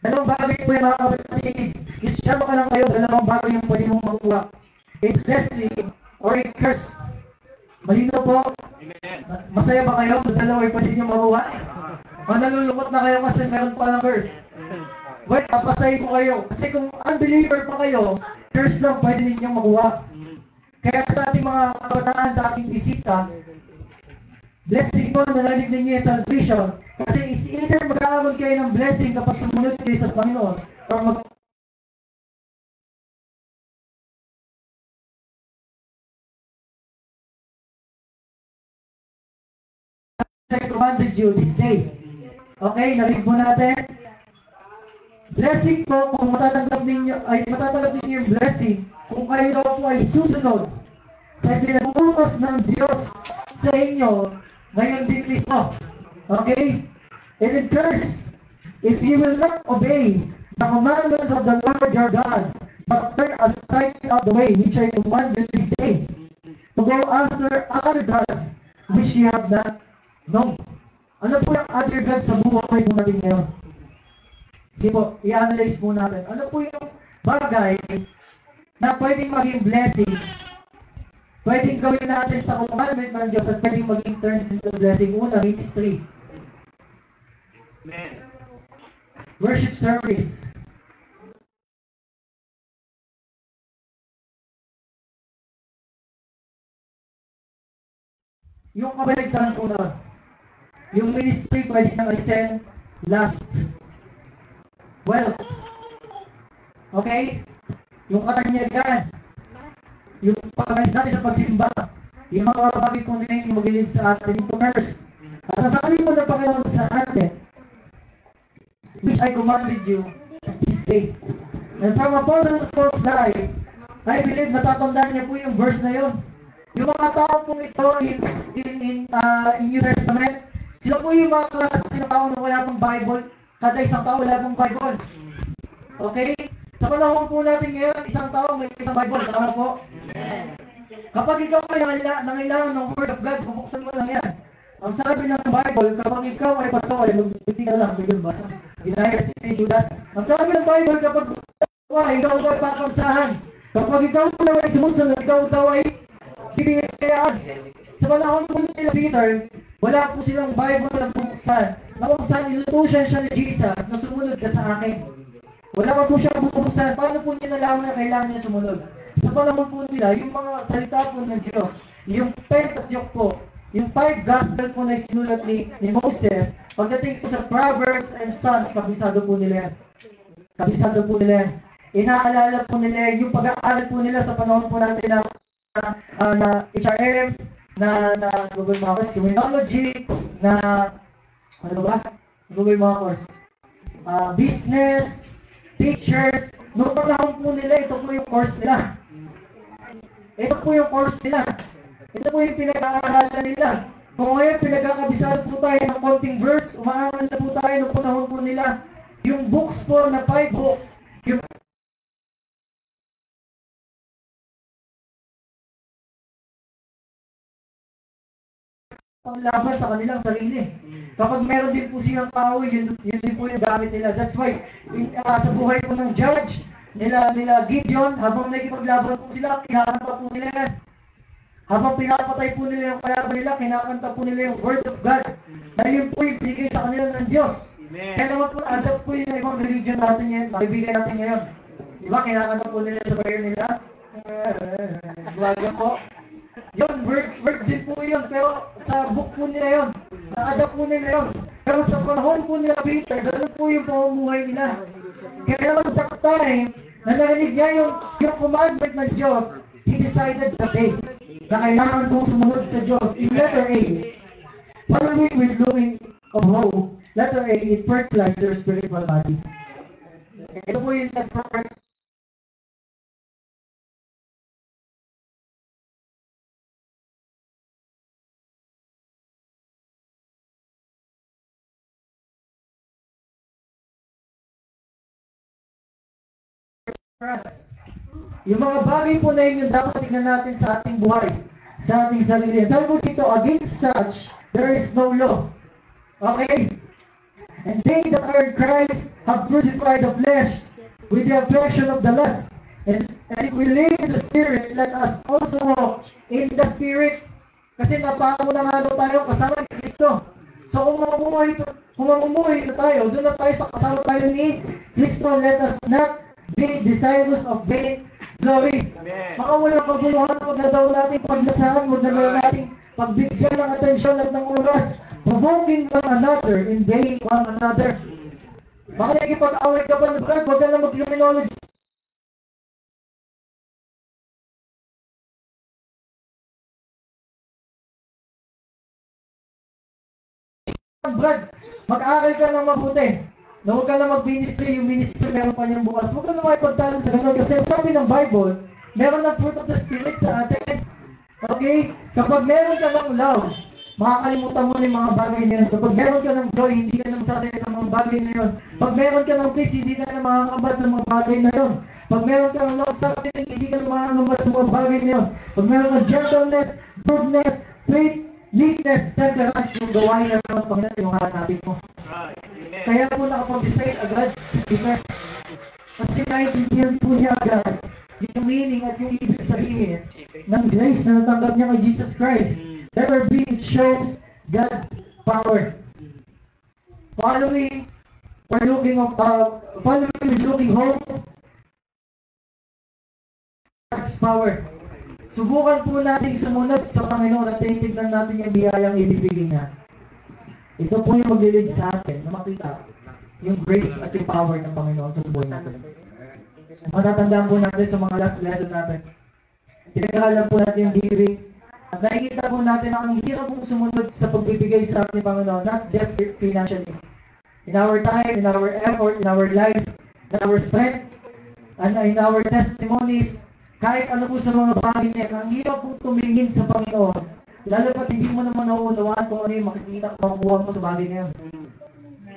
Dalawang bagay po yung mga kapatid. Isyalo ka lang kayo, dalawang bagay yung pwede mong makuha. A blessing or a curse. Malino po? Amen. Masaya ba kayo? Dalawa yung pwede nyo makuha? O nalulungkot na kayo kasi meron pa lang curse. Wait, papasahin ko kayo. Kasi kung unbeliever pa kayo, curse lang pwede ninyong makuha. Kaya sa ating mga kabataan, sa ating bisita, blessing po na narinig ninyo yung salvation. Kasi it's either magkakaroon kayo ng blessing kapag sumunod kayo sa Panginoon or I commanded you this day. Okay, narinig po natin. Blessing po, kung matatanggap ninyo yung blessing, kung kayo daw po ay susunod sa pinag-uutos ng Diyos sa inyo, ngayon din Kristo. Okay? And then curse, if you will not obey the commandments of the Lord your God, but turn aside of the way which I command you this day, to go after other gods which you have not known. Ano po yung other gods sa buhay po natin ngayon? Sige po, i-analyze po natin. Ano po yung bagay na pwedeng maging blessing, pwedeng gawin natin sa commandment ng Diyos at pwedeng maging turns into blessing? Una, ministry. Amen. Worship service. Yung kabaligtaran ko na, yung ministry pwede nang alisin last wealth. Okay? Yung katanyagan, yung pag-alis natin sa pagsimba, yung mga bagay kung na yung magilid sa atin, yung commerce. At sabi mo na Panginoon sa atin, which I commanded you this day. And from a person to Paul's life, I believe matatandaan niya po yung verse na yun. Yung mga tao pong ito in New Testament, sila po yung mga klase ng tao na wala pong Bible. Kada isang tao wala pong Bible. Okay? Sa panahon po natin ngayon, isang tao may isang Bible. Tama po? Kapag ikaw ay nangailangan ng Word of God, bubuksan mo lang yan. Ang sabi ng Bible, kapag ikaw ay pasawal, magbibigti ka lang. Bigyan ba? Ginaya si Judas. Ang sabi ng Bible, kapag ikaw daw ay pakamsahan. Kapag ikaw daw ay sumusunod, ikaw daw ay bibigyan. Sa panahon po nila Peter, wala po silang Bible na buksan. Na kung saan inutusan siya ni Jesus na sumunod ka sa akin. Wala pa po siyang bubuksan. Paano po niya nalaman na kailangan niya sumunod? Sa panahon po nila, yung mga salita po ng Diyos, yung Pentateuch po, yung 5 gospel po na sinulat ni Moses, pagdating po sa Proverbs and Psalms, kabisado po nila yan. Kabisado po nila yan. Inaalala po nila yung pag-aaral po nila sa panahon po natin na HRM, na Google mga course, criminology, na ano ba? Google mga course. Business, teachers, noong panahon po nila, ito po yung course nila. Ito po yung course nila. Ito po yung pinag-aaralan nila. Kung ngayon pinagkakabisado po tayo ng konting verse, umaaral na po tayo noong panahon po nila. Yung books po na 5 books, yung panglaban sa kanilang sarili. Kapag meron din po silang kaaway, yun din po yung gamit nila. That's why, sa buhay po ng judge, nila Gideon, habang nagkipaglaban po sila, kinakanta po nila yan. Habang pinapatay po nila yung kalaban nila, kinakanta po nila yung word of God. Na yun po yung binigay sa kanila ng Diyos. Kaya naman po, adapt po yung ibang religion natin yan, makibigay natin ngayon. Diba, kinakanta po nila sa prayer nila. Bago po. Yun, word din po yun, pero sa book po nila yun. Na-adapt po nila yun. Pero sa panahon po nila Peter, ganun po yung pamumuhay nila. Kaya naman that time, na narinig niya yung commandment ng Diyos, he decided that day na kailangan kong sumunod sa Diyos. In letter A, following with looking of hope, letter A, it fertilizes your spiritual body. Ito po yung nag-fertilize yung mga bagay po na yun yung dapat tignan natin sa ating buhay, sa ating sarili. Sabi po dito, against such, there is no law. Okay? And they that are in Christ have crucified the flesh with the affection of the lust. And if we live in the Spirit, let us also walk in the Spirit. Kasi napako na nga daw tayo kasama ni Kristo. So kung mamumuhay na tayo, doon na tayo sa kasama tayo ni Kristo, let us not be desirous of vain glory. Baka walang paguluhan, huwag na daw natin paglasahan, huwag na daw natin pagbigyan ng atensyon at ng oras, provoking one another, invading one another. Baka nagkipag-away ka pa ng brad, huwag ka na mag-criminology. Brad, mag-aral ka ng mabuti. Na huwag ka lang mag-ministry, yung ministry meron pa niyang bukas. Huwag ka lang makipagtalo sa ganun. Kasi sabi ng Bible, meron ng fruit of the Spirit sa atin. Okay? Kapag meron ka ng love, makakalimutan mo na yung mga bagay na yun. Kapag meron ka ng joy, hindi ka na masasaya sa mga bagay na yun. Pag meron ka ng peace, hindi ka na makakabas sa mga bagay na yun. Pag meron ka ng long suffering, hindi ka na makakabas sa mga bagay na yun. Pag meron ka gentleness, goodness, faith, meekness, temperance, yung gawain na naman Panginoon, yung hanapin mo. Kaya po nakapag-decide agad si Peter. Kasi naiintindihan po niya agad yung meaning at yung ibig sabihin ng grace na natanggap niya kay Jesus Christ. Letter B, it shows God's power. Following with looking home, God's power. Subukan po natin sumunod sa Panginoon at tinitignan natin yung biyayang ibibigay niya. Ito po yung maglilid sa atin na makita yung grace at yung power ng Panginoon sa buhay natin. Matatandaan po natin sa mga last lesson natin. Pinag-aalam po natin yung hearing at nakikita po natin na ang hirap pong sumunod sa pagbibigay sa ating Panginoon, not just financially. In our time, in our effort, in our life, in our strength, and in our testimonies, kahit ano po sa mga bagay niya, ang hirap pong tumingin sa Panginoon. Lalo pat hindi mo naman nauunawaan kung ano yung makikita makukuha mo sa bagay na yun.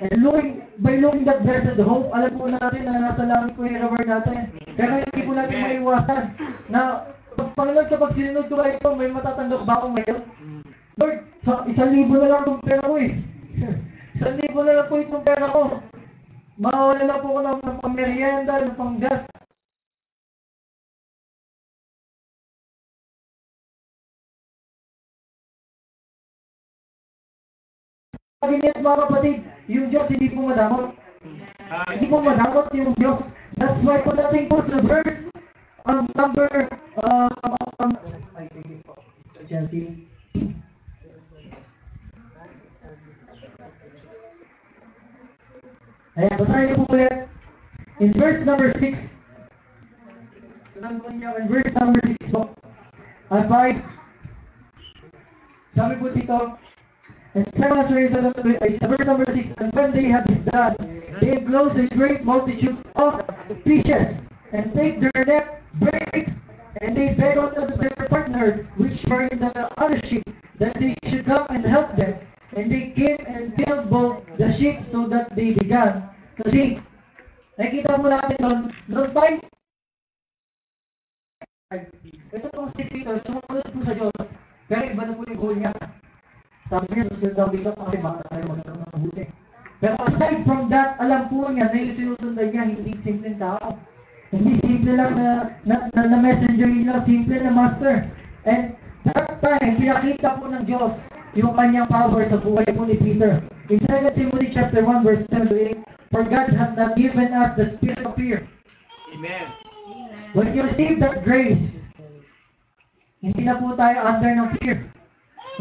And by looking that blessed hope, alam po natin na nasa langit ko yung reward natin. Pero hindi po natin maiwasan na Panginoon, kapag sinunod ko ito, may matatanggap ba ako ngayon? Lord, 1,000 na lang itong pera ko eh. 1,000 na lang po itong pera ko. Mawala na po ko ng pang-merienda, ng pang-gas. Ganyan mga kapatid, yung Diyos hindi po madamot. Hindi po madamot yung Diyos. That's why pagdating po sa verse number Chelsea. Ayan, basahin niyo po ulit. In verse number 6. Sundan po niyo in verse number 6 po. At 5. Sabi po dito, and several stories sa verse number 6, and when they had this done, they enclosed a great multitude of fishes, and take their net, break, and they begged unto their partners, which were in the other ship, that they should come and help them. And they came and filled both the ship so that they began. Kasi, nakikita mo natin doon, noong time, ito pong si Peter, sumunod po sa Diyos, pero iba na po yung goal niya. Sabi niya, susunod daw dito kasi baka tayo magkaroon ng huli. Pero aside from that, alam po niya na yung sinusundan niya, hindi simpleng tao. Hindi simple lang na messenger, hindi lang simple na master. And that time, pinakita po ng Diyos yung kanyang power sa buhay po ni Peter. In 2 Timothy chapter 1, verse 7 to 8, for God hath not given us the spirit of fear. Amen. When you receive that grace, hindi na po tayo under ng fear.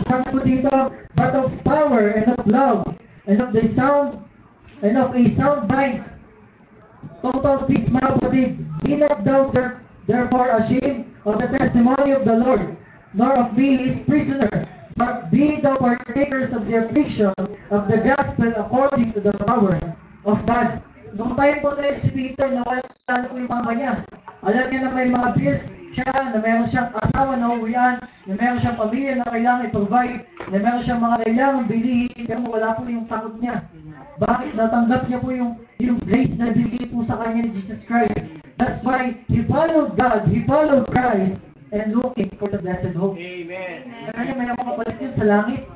Sabi po dito, but of power and of love and of a sound mind. Total peace, mga kapatid. Be not thou therefore ashamed of the testimony of the Lord, nor of me his prisoner, but be thou partakers of the affliction of the gospel according to the power of God. Nung time po tayo si Peter, nawala po yung mama niya. Alam niya na may mga bills siya, na meron siyang asawa na uwian, na meron siyang pamilya na kailangan i-provide, na meron siyang mga kailangan bilihin, pero wala po yung takot niya. Bakit? Natanggap niya po yung grace na binigay po sa kanya ni Jesus Christ. That's why he followed God, he followed Christ, and looking for the blessed hope. Amen. Kaya may makapalit yun sa langit.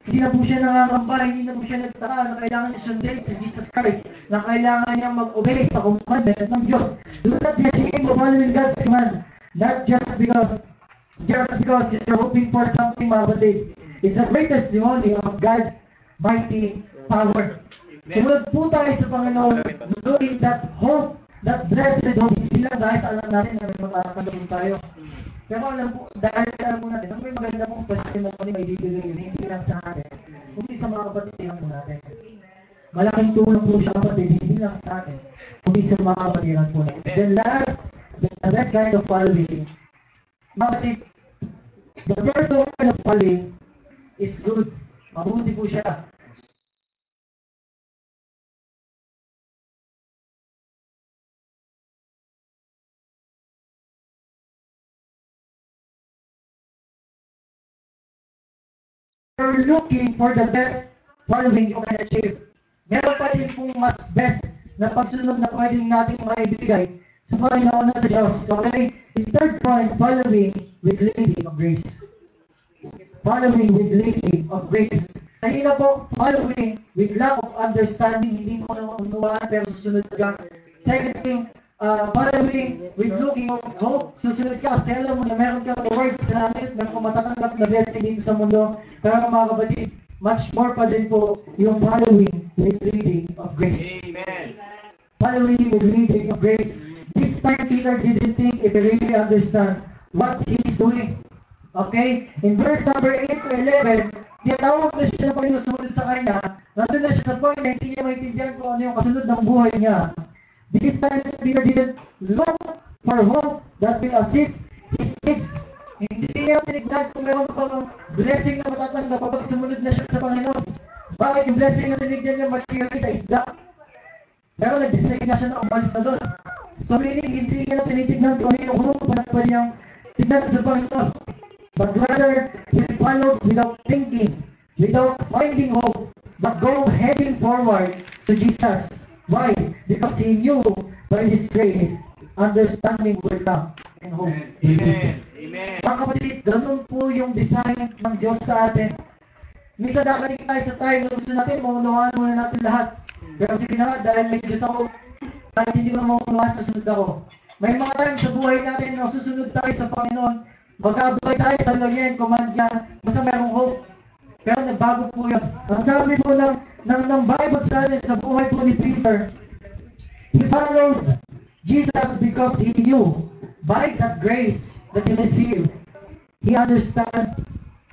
Hindi na po siya nangangamba, hindi na po siya nagtaka na kailangan niya sundin si Jesus Christ, na kailangan niya mag-obey sa commandment ng Diyos. Do not be ashamed of following God's command, not just because you're hoping for something, mga kapatid. It's a great testimony of God's mighty power. Sumunod po tayo sa Panginoon, knowing that hope, that blessed hope, hindi lang dahil sa alam natin na may matatanggapin tayo. Pero dahil alam po natin, may maganda pong testimony may bibigay yun, hindi lang sa atin, kundi sa mga kapatid lang po natin. Malaking tulong po siya, kapatid, hindi lang sa atin, kundi sa mga kapatiran po natin. The best kind of following, mga kapatid, the first kind of following is good. Mabuti po siya. We're looking for the best following you can achieve. Meron pa din pong mas best na pagsunod na pwedeng natin maibigay sa Panginoon at sa Diyos. Okay? The third point, following with leading of grace. Following with leading of grace. Kanina po, following with lack of understanding, hindi mo naman unuwaan pero susunod ka. Second thing, following with looking of hope, susunod ka kasi alam mo na meron kang reward sa langit, meron kang matatanggap na blessing dito sa mundo. Pero mga kapatid, much more pa din po yung following with leading of grace. Amen. Following with leading of grace. This time Peter didn't think if he really understand what he's doing. Okay? In verse number 8 to 11, tinatawag na siya ng Panginoon sumunod sa kanya. Nandun na siya sa point na hindi niya maintindihan kung ano yung kasunod ng buhay niya. This time Peter didn't look for hope that will assist his needs. Hindi niya tinignan kung meron pang blessing na matatanggap kapag sumunod na siya sa Panginoon. Bakit yung blessing na tinignan niya materially sa isda? Pero nag-decide na siya na umalis na doon. So meaning, hindi niya na tinitignan kung ano yung hope na pwede niyang tignan sa Panginoon. But rather, he followed without thinking, without finding hope, but go heading forward to Jesus. Why? Because he knew by His grace, understanding will come and hope will be. Amen. Mga kapatid, ganun po yung design ng Diyos sa atin. Minsan dakaling tayo sa time na gusto natin, maunawaan muna natin lahat. Pero sige na nga, dahil may Diyos ako, kahit hindi ko maunawaan, susunod ako. May mga time sa buhay natin na susunod tayo sa Panginoon, mag-abay tayo sa lawyer and command niya, basta mayroong hope. Pero nagbago po yan. Ang sabi po ng Bible sa atin sa buhay po ni Peter, he followed Jesus because he knew by that grace that he received, he understand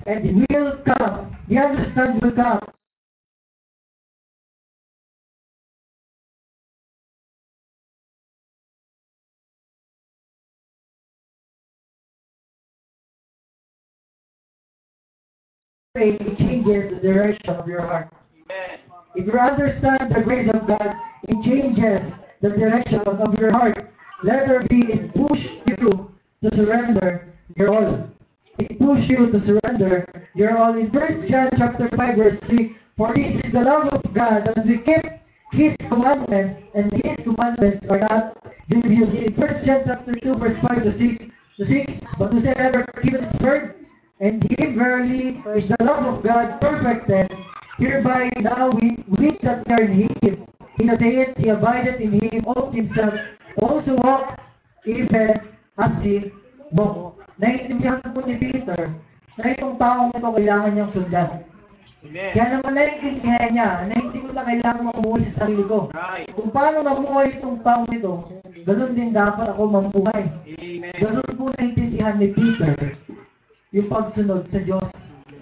and will come. He understand will come. It changes the direction of your heart. Amen. If you understand the grace of God, it changes the direction of your heart. Let there be, it push you to surrender your all. It push you to surrender your all. In 1 John chapter 5 verse 3, for this is the love of God, that we keep His commandments, and His commandments are not grievous. In 1 John chapter 2 verse 5 to 6, but whosoever keepeth His word, and Him verily is the love of God perfected. Hereby now we that we are in Him. He that saith he abideth in Him, ought himself also walk even as He walked. Naiintindihan po ni Peter na itong taong ito kailangan niyang sundan. Amen. Kaya naman naiintindihan niya na hindi ko na kailangan mamuhay sa sarili ko. Right. Kung paano mamuhay itong taong ito, ganun din dapat ako mamuhay. Amen. Ganun po naiintindihan ni Peter yung pagsunod sa Diyos.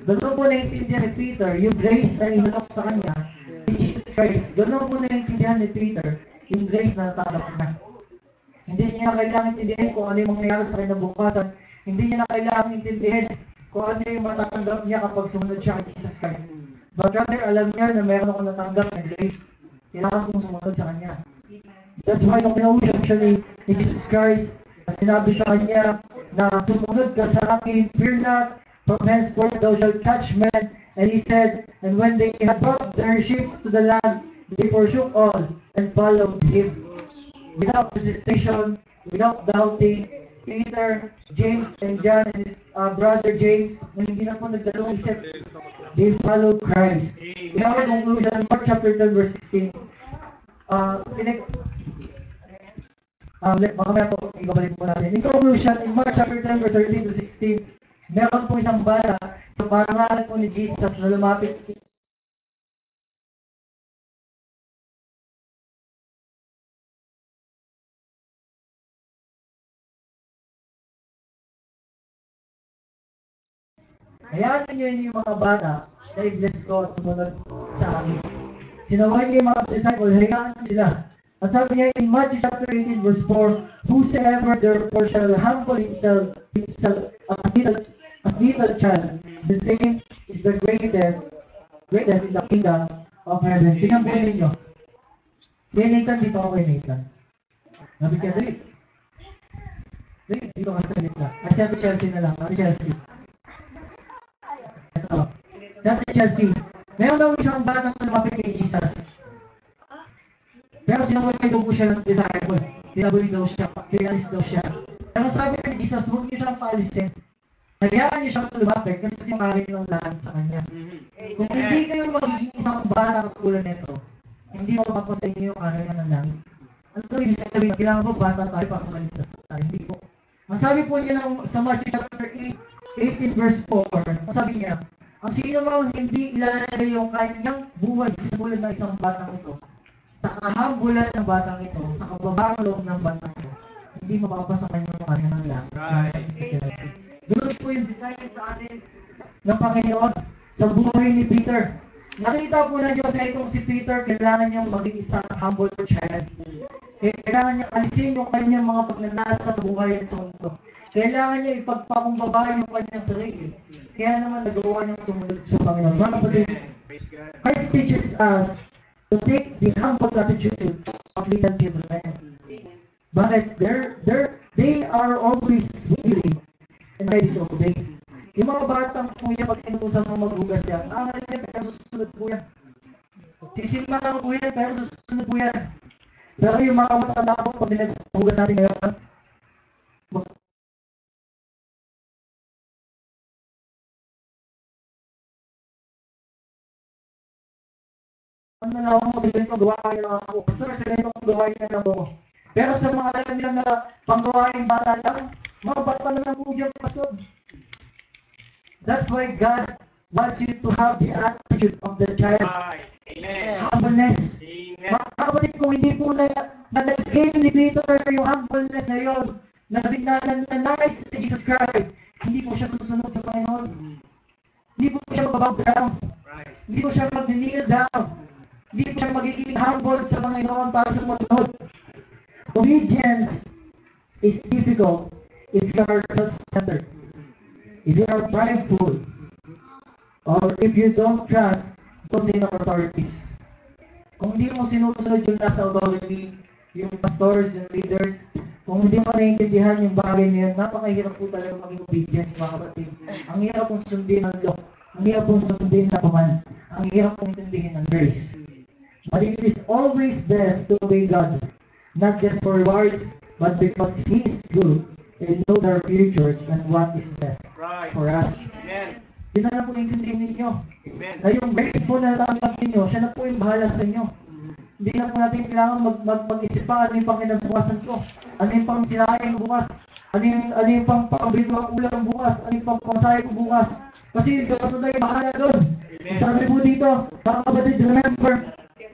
Ganun po naiintindihan ni Peter yung grace na inunok sa kanya ni Jesus Christ. Ganun po naiintindihan ni Peter yung grace na natanggap niya. Hindi niya kailangan intindihin kung ano yung mangyayari sa kinabukasan. Hindi niya na kailangan intindihin kung ano yung matatanggap niya kapag sumunod siya kay Jesus Christ. But rather, alam niya na meron akong natanggap na grace. Kailangan kong sumunod sa kanya. That's why nung kinausap siya ni Jesus Christ, sinabi sa kanya na sumunod ka sa akin, fear not, from henceforth thou shalt catch men. And he said, and when they had brought their ships to the land, they forsook all and followed him. Without hesitation, without doubting, Peter, James, and John, and his brother James, na hindi na po nagdalawang isip, they followed Christ. In our conclusion, Mark chapter 10, verse 16, mamaya po, ibabalik po natin. In conclusion, in Mark chapter 10, verse 13 to 16, meron po isang bata sa parangalan po ni Jesus na lumapit. Hayaan niyo yung mga bata na i-bless ko at sumunod sa akin. Sinaway niya yung mga disciples, hayaan niyo sila. Ang sabi niya in Matthew chapter 18 verse 4, whosoever therefore shall humble himself as little child, the same is the greatest in the kingdom of heaven. Tingnan po ninyo. Kaya Nathan, dito ako kay Nathan. Sabi ka, dali. Dali, dito ka sa Nathan. Kasi Ate Chelsea na lang. Ate Chelsea. Ito. Ate Chelsea. Meron daw isang batang lumapit kay Jesus. Pero sinaway daw po siya ng disciple. Tinabuli daw siya, pinalis daw siya. Pero sabi ni Jesus, huwag niyo siyang paalisin. Hayaan niyo siyang lumapit kasi yung karin ng lahat sa kanya. Kung hindi kayo magiging isang bata katulad nito, hindi mapapos sa inyo yung karin ng langit. Ano ibig sabihin? Kailangan po bata tayo para maligtas tayo. Hindi po. Ang sabi po niya sa Matthew chapter 18 verse 4, ang sabi niya, ang sino mang hindi ilalagay yung kanyang buhay sa tulad ng isang batang ito, sa kahambulan ng batang ito, sa kababang loob ng batang ito, hindi mapapasa kanyang kanya ng langit. Right. Doon po yung design sa atin ng Panginoon sa buhay ni Peter. Nakita po na Diyos na itong si Peter, kailangan niyang maging isang humble child. Kailangan niyang alisin yung kanyang mga pagnanasa sa buhay sa mundo. Kailangan niya ipagpakumbaba yung kanyang sarili. Kaya naman nagawa niyang sumunod sa Panginoon. Mga kapatid, Christ teaches us to take the humble attitude of little children. Bakit? They are always willing and ready to obey. Yung mga batang po yan, pag inutusan mo maghugas yan, niya, pero susunod po yan. Sisimaka po yan, pero susunod po yan. Pero yung mga matanda po, pag pinaghugas natin ngayon, ano na ako, sa ganitong gawain lang ako. Pastor, sa ganitong gawain lang ako. Pero sa mga alam nila na panggawain bata lang, mga bata na lang po dyan, Pastor. That's why God wants you to have the attitude of the child. Right. Amen. Humbleness. Amen. Mga kapatid, kung hindi po na-gain ni Peter yung humbleness na yun, na nais si Jesus Christ, hindi po siya susunod sa Panginoon. Hindi po siya mag-bow down. Right. Hindi po siya mag-kneel down. Hindi po siya magiging humble sa Panginoon para sumunod. Obedience is difficult if you are self-centered, if you are prideful, or if you don't trust those in authorities. Kung hindi mo sinusunod yung nasa authority, yung pastors, yung leaders, kung hindi mo naiintindihan yung bagay na yun, napakahirap po talaga maging obedience, mga kapatid. Ang hirap pong sundin ng law. Ang hirap pong sundin na command. Ang hirap pong intindihin ng grace. But it is always best to obey God, not just for rewards, but because He is good and knows our futures and what is best Right. for us. Amen. Yun na lang po yung intindihin ninyo. Amen. Na yung grace po na natanggap ninyo, siya na po yung bahala sa inyo. Hindi na po natin kailangan mag-isip pa ano yung pang kinabukasan ko. Ano yung pang sinain ko bukas. Ano yung pang pang-bito ang ulam bukas. Ano yung pang pamasahe ko bukas. Kasi Diyos na yung bahala doon. Sabi po dito, mga kapatid, remember,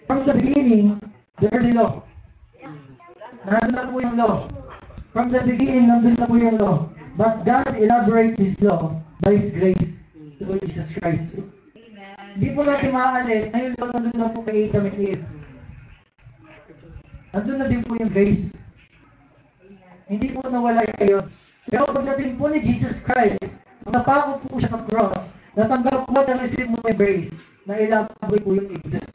from the beginning, there's a law. Nandun na po yung law. From the beginning, nandun na po yung law. But God elaborates His law by His grace through Jesus Christ. Hindi po natin maaalis na yung law nandun na po kay Adam and Eve. Nandun na din po yung grace. Hindi po nawala yun. Pero pagdating po ni Jesus Christ, napako po siya sa cross, natanggap po at receive mo yung grace, na elaborate po yung ages.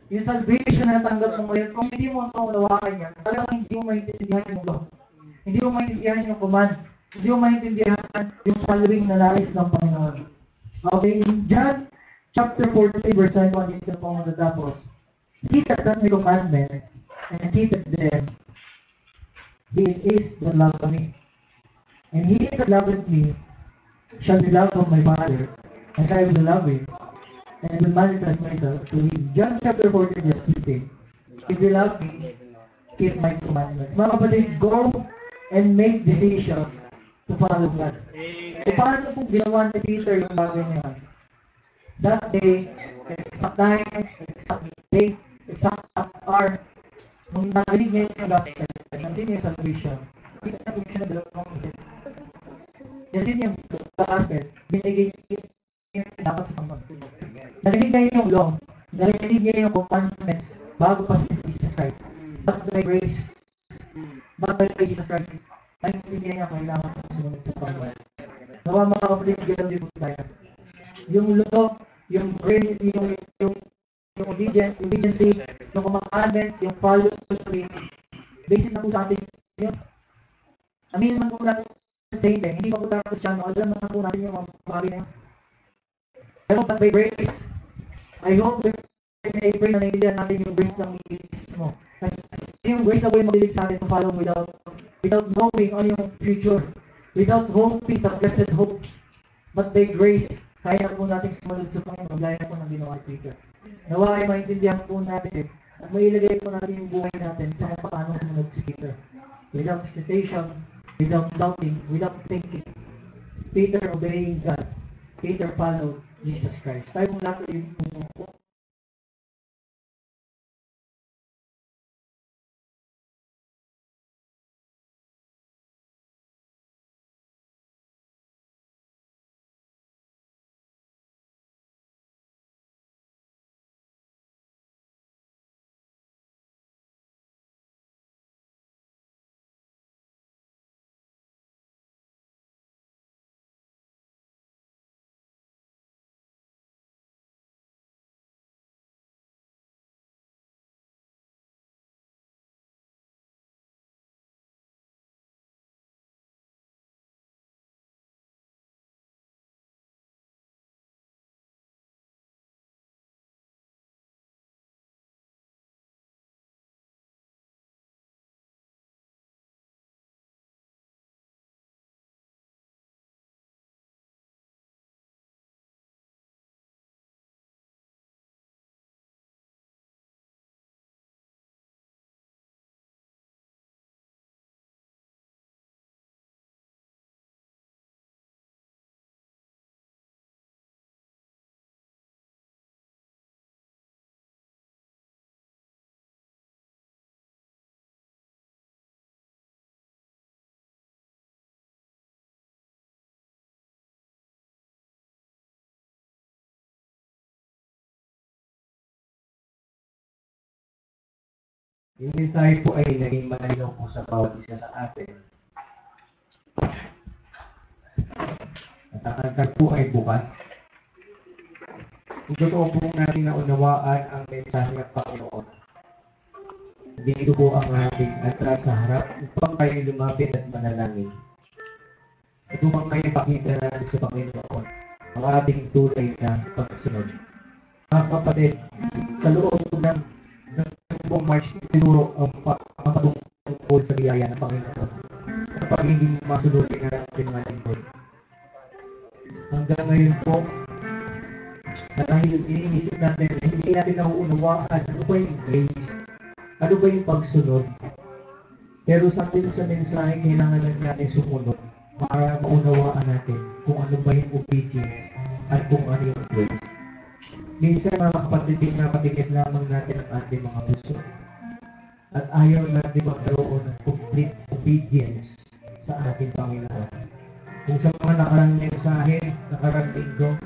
Yung salvation na natanggap mo ngayon, kung hindi mo ito unawakan yan, talagang hindi mo maintindihan yung law. Hindi mo maintindihan yung command. Hindi mo maintindihan yung following na nais ng Panginoon. Okay, in John chapter 14, verse 1, dito po matatapos. He that doth my commandments and keepeth them, he is that loveth me. And he that loveth me shall be loved of my Father, and I will love him, and will manifest myself to him. John chapter 14, verse 15. If you love me, keep my commandments. Mga kapatid, go and make decision to follow God. Kung paano po ginawa ni Peter yung bagay niya? That day, exact time, exact day, exact hour, nung narinig niya yung gospel, nansin niya yung salvation, hindi na po siya na dalawang isip. Nansin niya yung gospel, binigay niya yung dapat sa Panginoon. Narinig niya yung law, narinig niya yung commandments bago pa si Jesus Christ. But by grace, but by Jesus Christ, narinig niya yung kailangan ng sumunod sa Panginoon. Nawa mga kapatid, gano'n din po tayo. Yung law, yung grace, yung obedience, yung commandments, yung follow basic na po sa atin yun. Aminin naman po natin sa hindi. Hindi pa po tayo Kristiyano, alam naman po natin yung mga bagay na yun. Pero but by grace, I hope and I pray na naiintindihan natin yung grace ng mismo. Kasi yung grace na po yung maglilig sa atin to follow without knowing ano yung future, without hoping sa blessed hope. But by grace, kaya po natin sumunod sa Panginoon, gaya po ng ginawa ni Peter. Nawa ay maintindihan po natin at mailagay po natin yung buhay natin sa kung paano sumunod si Peter. Without hesitation, without doubting, without thinking. Peter obeying God. Peter followed Jesus Christ. Tayo mong lahat yung Yung mensahe po ay naging malinaw po sa bawat isa sa atin. At ang altar po ay bukas. Kung totoo po natin naunawaan ang mensahe ng Panginoon, dito po ang ating atras sa harap upang tayo lumapit at manalangin. Ito pang may pakita natin sa Panginoon ang ating tunay na pagsunod. Mga kapatid, sa loob ng buong March, tinuro ang patungkol sa biyaya ng Panginoon. Ang pagiging masunodin na natin mga lingkod. Hanggang ngayon po, na dahil iniisip natin, hindi natin nauunawaan ano ba yung grace, ano ba yung pagsunod. Pero sa atin sa mensahe, kailangan lang natin sumunod para maunawaan natin kung ano ba yung obedience at kung ano yung grace. Minsan mga kapatid, pinapatigas lamang natin ang ating mga puso. At ayaw natin magkaroon ng complete obedience sa ating Panginoon. Kung sa mga nakarang mensahe, nakarang linggo,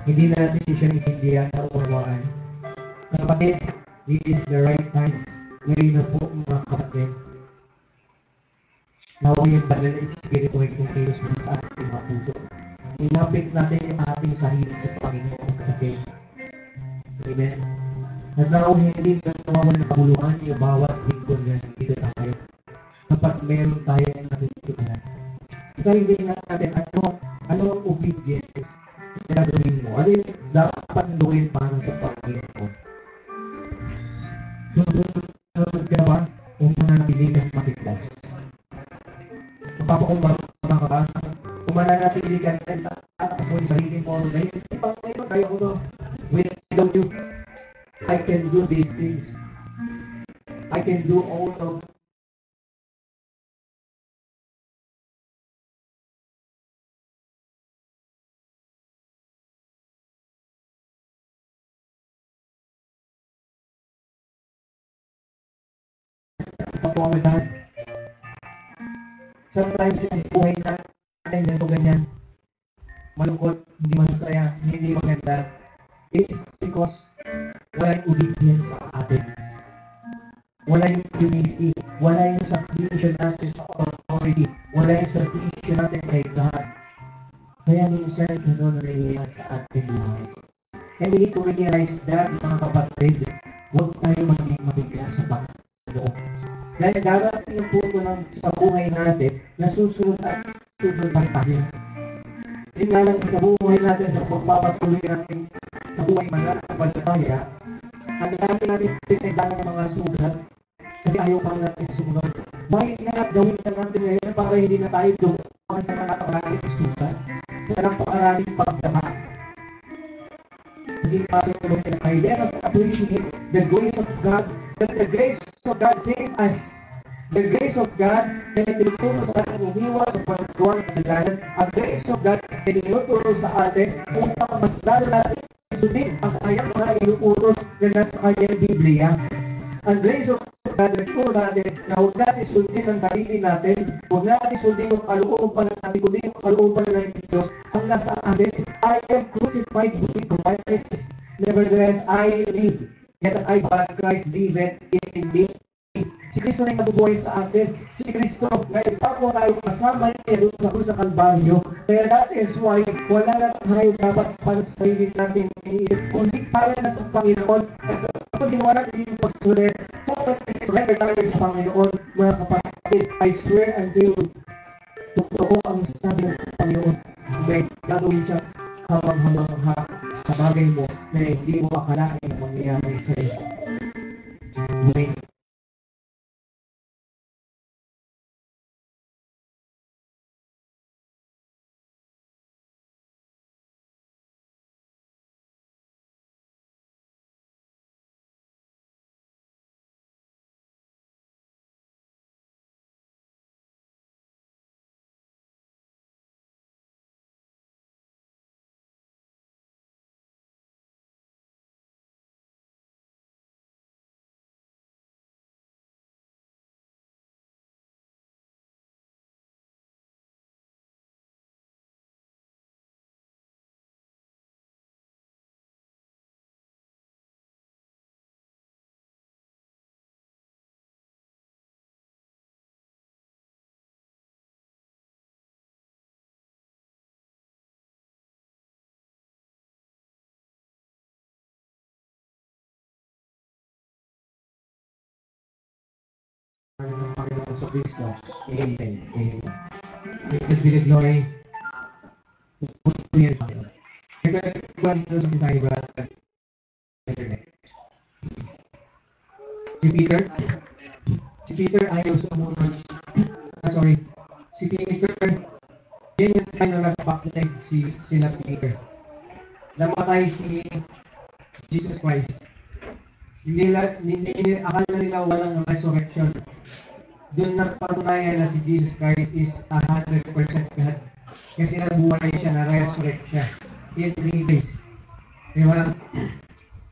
hindi natin siya intindihan na unawaan. Kapatid, this is the right time. Ngayon na po mga kapatid. Nawa yung banal na Espiritu ay kumilos mo sa ating mga puso. Ilapit natin yung ating sarili sa Panginoon kapatid. Amen. At nawa hindi na nawawalan ng kabuluhan yung bawat lingkod na dito tayo. Kapag meron tayo ang natutunan. Isayhin natin ano ang obedience na gawin mo. Ano yung dapat gawin para sa Panginoon? Susunod ka ba kung mananatili kang matiglas? Mapapakumbang ka ba? Kung mananatili ka rin, tatakas mo yung sarili mo. Dahil, Panginoon, kaya ko to. Without you, I can do these things. I can do all of pagpapawalahan. Sometimes yung buhay natin, ganito ganyan, malungkot, hindi masaya, hindi maganda. It's because wala yung obedience sa atin. Wala yung humility. Wala yung submission natin sa authority. Wala yung submission natin kay God. Kaya minsan, gano'n na nangyayari sa ating buhay. And we need to realize that, mga kapatid, huwag tayo maging mabigas sa Panginoon. Dahil darating yung punto sa buhay natin na susunod at susunod pa tayo. Hindi nga lang sa buhay natin, sa pagpapatuloy natin sa buhay mananampalataya, ang dami natin pinagdala ng mga sugat kasi ayaw pa natin sumunod. Bakit nga gawin na natin ngayon para hindi na tayo dumaan sa mga napakaraming sugat, sa napakaraming pagdama? Hindi pa sa tulong na tayo. Let us appreciate the grace of God, that the grace of God saved us. The grace of God na tinuturo sa atin umiwas sa pagkuhan sa kasalanan. Ang grace of God na tinuturo sa atin upang mas lalo natin sundin ang kanyang mga inuutos na nasa kanyang Biblia. Ang grace of God na tinuturo sa atin na huwag natin sundin ang sarili natin, huwag natin sundin yung kalooban natin, kundi yung kalooban ng Diyos ang nasa atin. I am crucified with Christ, nevertheless I live, yet I but Christ liveth in me. Si Kristo na yung nabubuhay sa atin. Si Kristo na ipako tayo kasama niya doon sa krus ng Kalbaryo. Kaya that is why wala na tayo dapat para sa sarili natin iniisip. Kundi para na sa Panginoon. At kapag ginawa natin yung pagsulit, surrender tayo sa Panginoon. Mga kapatid, I swear until totoo ang sabi ng Panginoon. May gagawin siya habang sa bagay mo na hindi mo akalain na mangyayari sa iyo. Amen. ng Panginoon sa Kristo. Amen. Amen. With the glory. Maybe one sa mensahe ba? Si Peter ayaw sumunod. Sorry. Si Peter, yan yung time na nag-backslide sila Peter. Namatay si Jesus Christ. Hindi, akala nila walang resurrection. Doon nagpatunayan na si Jesus Christ is 100% God. Kasi nabuhay siya, na-resurrect siya. In 3 days. Diba?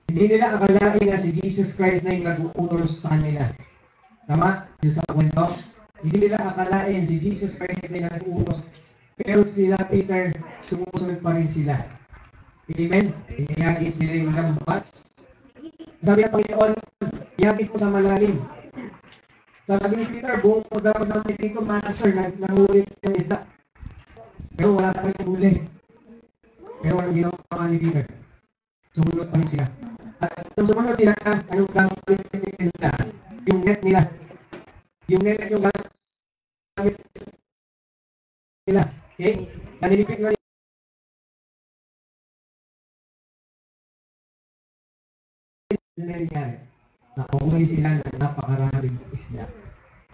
Hindi nila akalain na si Jesus Christ na yung nag-uutos sa kanila. Tama? Yung sa kwento. Hindi nila akalain si Jesus Christ na yung nag-uutos. Pero sila Peter, sumusunod pa rin sila. Amen? Iniyagis nila yung lambat. Sabi ng Panginoon, iyagis mo sa malalim. Sabi ni Peter, buong pagdapat namin dito, master, nangulit ng isda. Pero wala pa rin huli. Pero walang ginawa ni Peter. Sumunod pa rin sila. At nung sumunod sila, anong gamit nila? Yung net nila. Yung net yung gamit nila. Okay? Nanilipit na nangyari. Nakahuli sila ng napakaraming isla.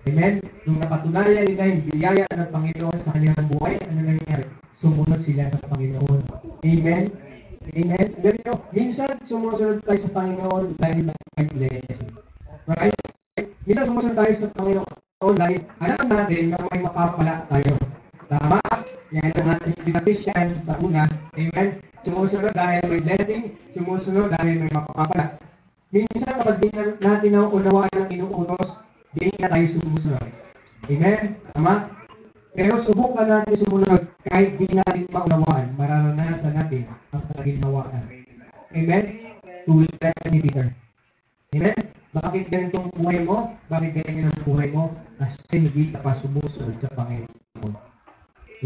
Amen? Nung napatunayan nila yung biyaya ng Panginoon sa kanilang buhay, ano nangyari? Sumunod sila sa Panginoon. Amen? Amen? Ganito, minsan sumusunod tayo sa Panginoon dahil may blessing. Right? Minsan sumusunod tayo sa Panginoon dahil alam natin na may mapapala tayo. Tama? Yan ang ating binatisyan sa una. Amen? Sumusunod dahil may blessing, sumusunod dahil may mapapala. Minsan kapag di natin naunawaan ang inuutos, di na tayo sumusunod. Amen? Tama? Pero subukan natin sumunod kahit di natin maunawaan, mararanasan natin ang kaginawaan. Amen? Tulad ni Peter. Amen? Bakit ganitong buhay mo? Bakit ganyan ang buhay mo? Kasi hindi ka pa sumusunod sa Panginoon.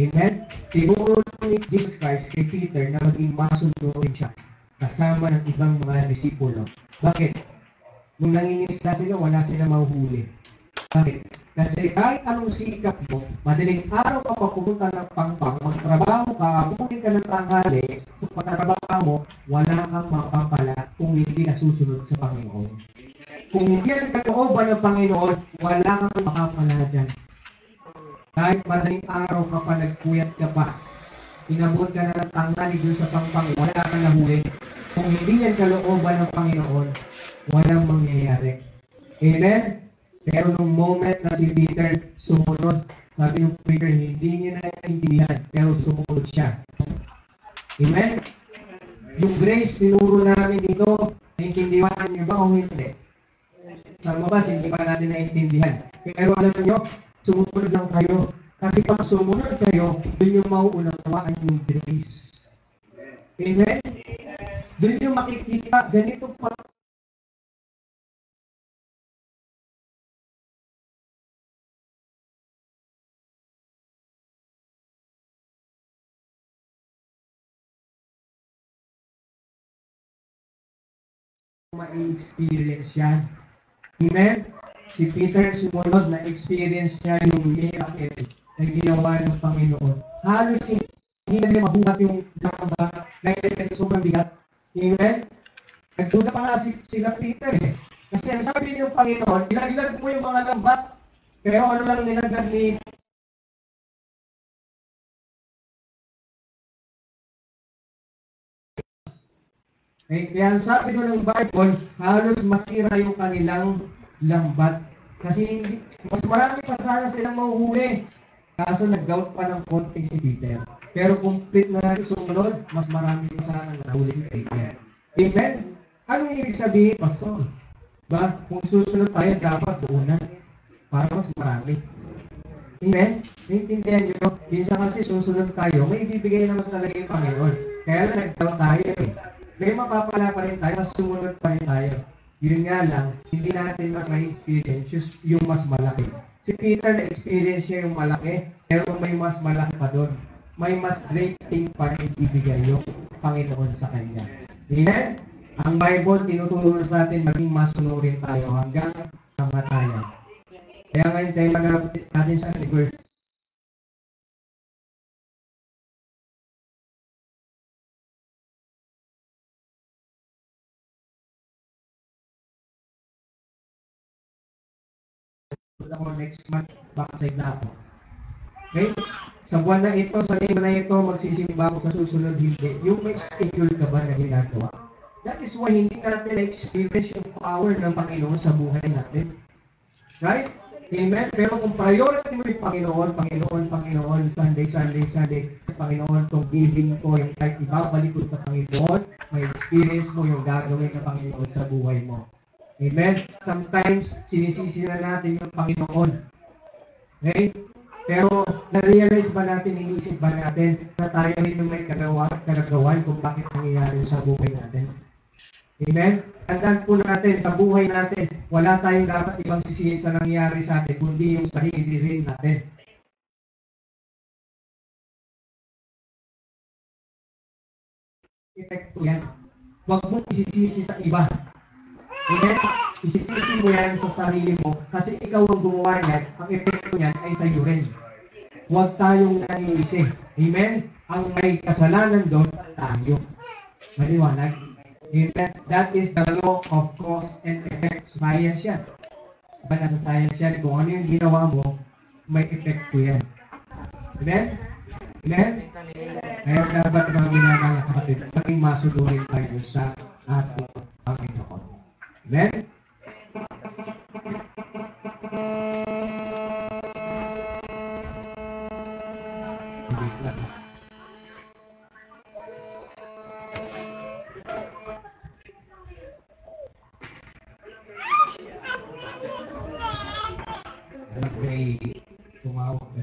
Amen? Tinuro ni Jesus Christ kay Peter na maging masunurin siya kasama ng ibang mga disipulo. Bakit? Nung nangingisda sila, wala silang mahuhuli. Bakit? Kasi kahit anong sikap mo, madaling araw ka pa pumunta ng pangpang, magtrabaho ka, abutin ka ng tanghali, sa pagtatrabaho mo, wala kang mapapala kung hindi ka susunod sa Panginoon. Kung hindi ang kalooban ng Panginoon, wala kang makapala dyan. Kahit madaling araw ka pa, nagpuyat ka pa, inabot ka na ng tanghali doon sa pangpang, wala kang nahuli. Kung hindi yan kalooban ng Panginoon, walang mangyayari. Amen? Pero nung moment na si Peter sumunod, sabi ng Peter, hindi niya naiintindihan, pero sumunod siya. Amen? Yung grace, tinuro namin dito, naiintindihan niyo ba o hindi? Sa mabas, hindi pa natin naiintindihan. Pero alam niyo, sumunod lang kayo. Kasi pag sumunod kayo, doon yung mauunawaan yung grace. Amen? Doon yung makikita, ganito pa. Ma-experience yan. Amen? Si Peter sumunod na experience niya yung miracle na ginawa ng Panginoon. Halos hindi na niya mabuhat yung nakaba dahil kasi sobrang bigat. Amen? Nagduda pa nga sila Peter eh. Kasi ang sabi ng Panginoon, ilaglag mo yung mga lambat. Pero ano lang nilaglag ni kaya ang sabi doon ng Bible, halos masira yung kanilang lambat. Kasi mas marami pa sana silang mahuhuli. Kaso nag-doubt pa ng konti si Peter. Pero complete na sumunod, mas marami pa sana nahuli si Peter. Amen? Anong ibig sabihin, Pastor? Ba, kung susunod tayo, dapat buunan. Para mas marami. Amen? Naintindihan nyo? Minsan kasi susunod tayo, may ibibigay naman talaga yung Panginoon. Kaya lang nag-doubt tayo eh. May mapapala pa rin tayo, sumunod pa rin tayo. Yun nga lang, hindi natin mas may experience yung mas malaki. Si Peter na-experience niya yung malaki, pero may mas malaki pa doon. May mas great thing pa rin ibigay yung Panginoon sa kanya. Amen? Ang Bible, tinuturo sa atin maging masunurin tayo hanggang kamatayan. Kaya ngayon tayo manapit natin sa verse. Ako next month, backside na ako. Okay? Sa buwan na ito, sa linggo na ito, magsisimba ako sa susunod, hindi. Yung may schedule ka ba na ginagawa? That is why hindi natin na-experience yung power ng Panginoon sa buhay natin. Right? Amen? Pero kung priority mo yung Panginoon, Panginoon, Panginoon, Sunday, sa Panginoon, itong giving ko, yung kahit ibabalik ko sa Panginoon, may experience mo yung gagawin ng Panginoon sa buhay mo. Amen? Sometimes, sinisisi na natin yung Panginoon. Okay? Pero, na-realize ba natin, iniisip ba natin na tayo rin yung may karagawan kung bakit nangyayari sa buhay natin? Amen? Tandaan po natin, sa buhay natin, wala tayong dapat ibang sisihin sa nangyayari sa atin, kundi yung sarili rin natin. Epekto yan. Huwag mong isisisi sa iba. Amen? Isisisi mo yan sa sarili mo kasi ikaw ang gumawa niyan, ang epekto niyan ay sa iyo rin. Huwag tayong naniisi. Amen? Ang may kasalanan doon, tayo. Maliwanag? Amen? That is the law of cause and effect. Science yan. Diba nasa science yan? Kung ano yung ginawa mo, may epekto yan. Amen? Amen? Kaya dapat mga minamahal na kapatid, maging masunurin tayo sa ating Panginoon. Amen? May tumawag na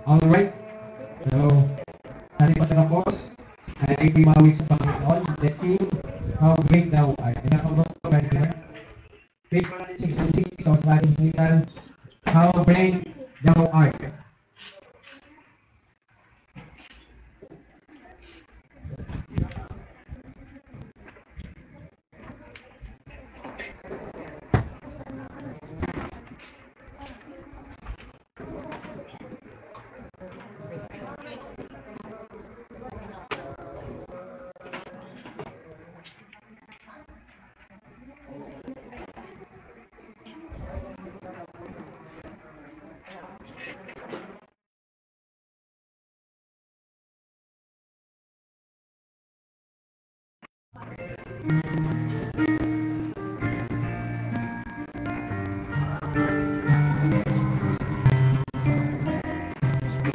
Alright. So, natin patapos. Ay pimawi sa Panginoon. Let's see how great thou art. Pinakabot ko ba ito? Page 66 sa ating hinan. How great thou art.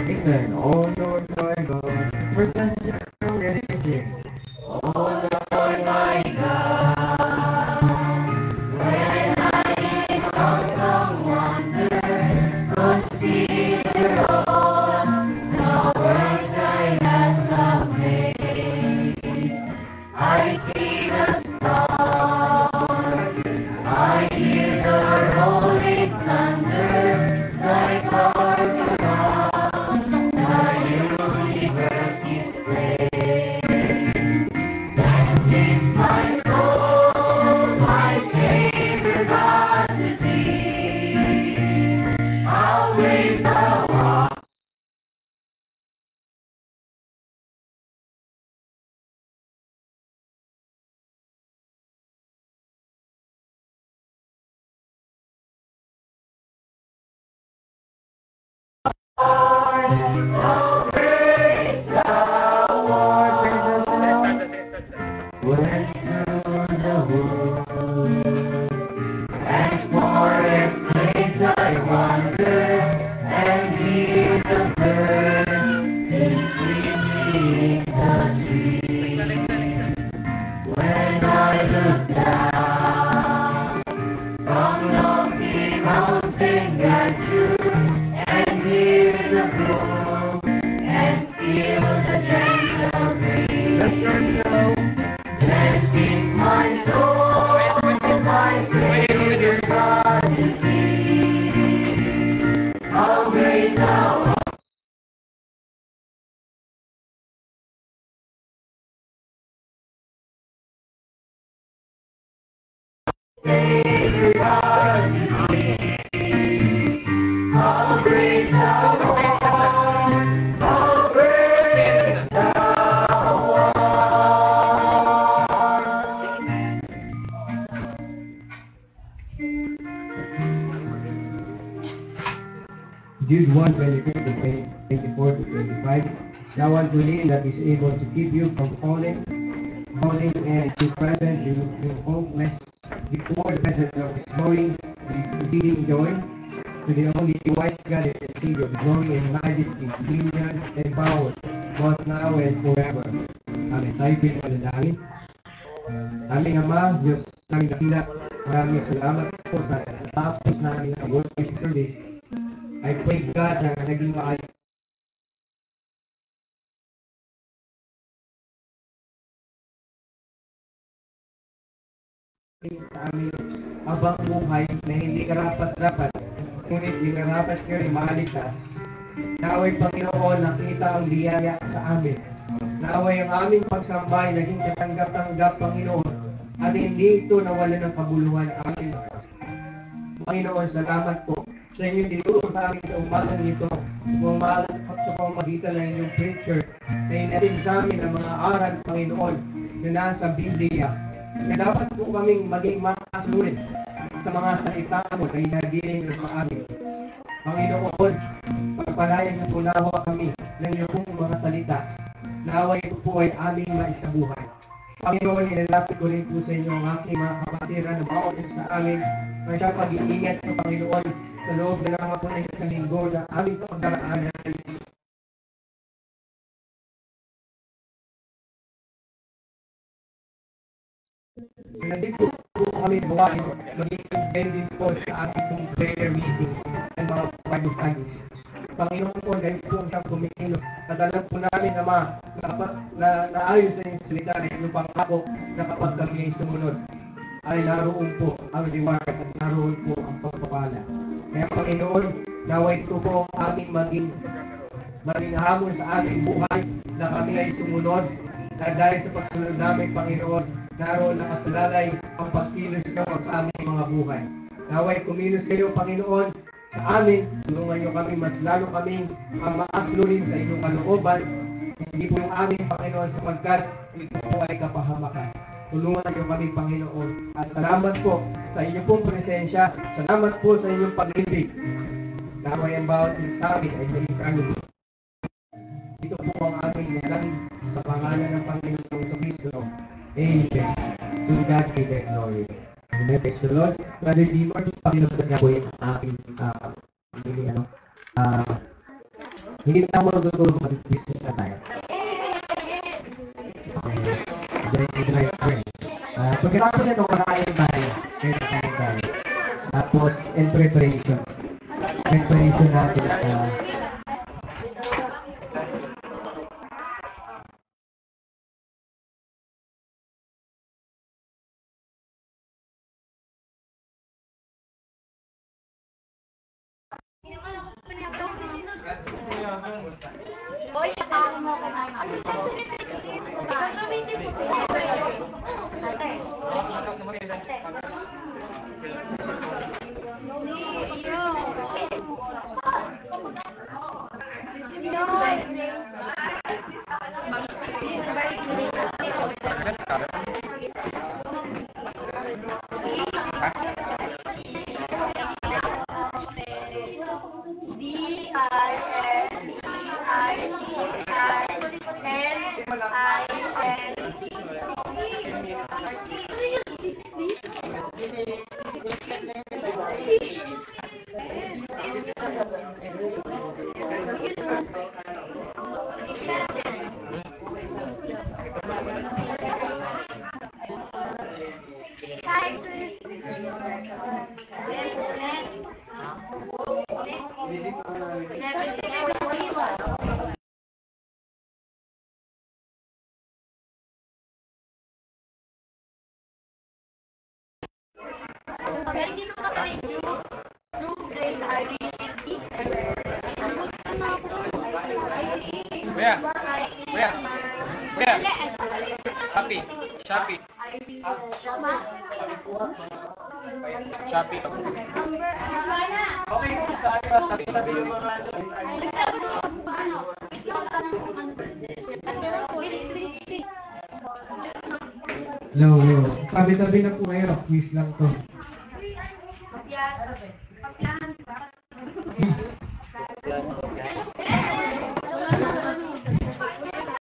Amen. Oh Lord my God. First and second, ready to sing. Oh Lord my God, when I in awesome wonder consider all the works thy hands have made, I see the stars, I hear the rolling thunder, thy power around the universe is playing. Then sings my soul, my Savior God to thee. How great thou art. How great thou art. Went through the woods and forest glades I wander and hear the birds sing sweetly in the trees. When I look down from lofty mountain grandeur and hear the blow and feel the gentle breeze. Let's go. Then sings my soul, my Savior God to thee. Savior God to thee. All praise thou art, all praise thou art. Jude 1, 23 to 24 to 25. Now unto him that is able to keep you from falling, and to present you hopeless before the presence of his glory, with exceeding joy, to the only wise God and Savior, glory and majesty, dominion and power, both now and forever. Amen. Tayo pinalalamin. Aming Ama, Diyos namin dakila, maraming salamat po sa tapos namin ang worship service. I pray God na naging maayos sa aming habang buhay na hindi karapat-dapat, ngunit dinarapat kayo ay maligtas. Naway Panginoon, nakita ang biyaya sa amin. Naway ang aming pagsambay naging katanggap-tanggap, Panginoon, at hindi ito nawala ng kabuluhan ang amin. Panginoon, salamat po sa inyong tinulong sa amin sa umagang ito, sa pamamagitan ng inyong preacher, na inatin sa amin ang mga aral, Panginoon, na nasa Biblia, na dapat po kaming maging makasunod sa mga salita mo na inagiling sa amin. Panginoon, pagpalayan niyo po nawa kami ng iyong mga salita. Naway ito po ay aming maisabuhay. Panginoon, nilalapit ko rin po sa inyo ang aking mga kapatiran na bawat sa amin na siya pag-iingat ng Panginoon sa loob na naman po ng isang linggo na aming pagdaraanan. Nandito po kami sa buhay, magiging din po sa ating prayer meeting at mga Bible studies. Panginoon po, dahil po siyang kumikilos at alam po namin na naayos sa inyong salita na inyong pangako na kapag kami ay sumunod ay naroon po ang reward at naroon po ang pagpapala. Kaya Panginoon, naway ito po ang aming maging hamon sa ating buhay na kami ay sumunod na dahil sa pagsunod namin, Panginoon, naroon nakasalalay ang pagkilos niyo sa aming mga buhay. Naway kumilos kayo, Panginoon, sa amin, tulungan niyo kami, mas lalo kaming maaslurin sa inyong kalooban. Hindi po yung aming Panginoon sapagkat ito po ay kapahamakan. Tulungan niyo kami, Panginoon. At salamat po sa inyong pong presensya. Salamat po sa inyong pag-ibig. Naway ang bawat isa sa amin ay maging kalubo. Ito po ang aming nalang sa pangalan ng Panginoon sa Kristo. Amen. To God be the glory. Amen. Praise the Lord. Brother Dimor, Panginoon na po yung aking hindi na mo tutulong mag-business na tayo. Pagkatapos ito, kakain tayo. Tapos, and preparation. Preparation natin sa Hoy, ako mo ka naman. Gagamitin mo siya. Ate. Dito ka tayo. Shopee. Shopee. Shopee. Okay, gusto tayo. Tabi yung mga Hello, hello. Tabi-tabi na po kayo. Quiz lang to. Quiz.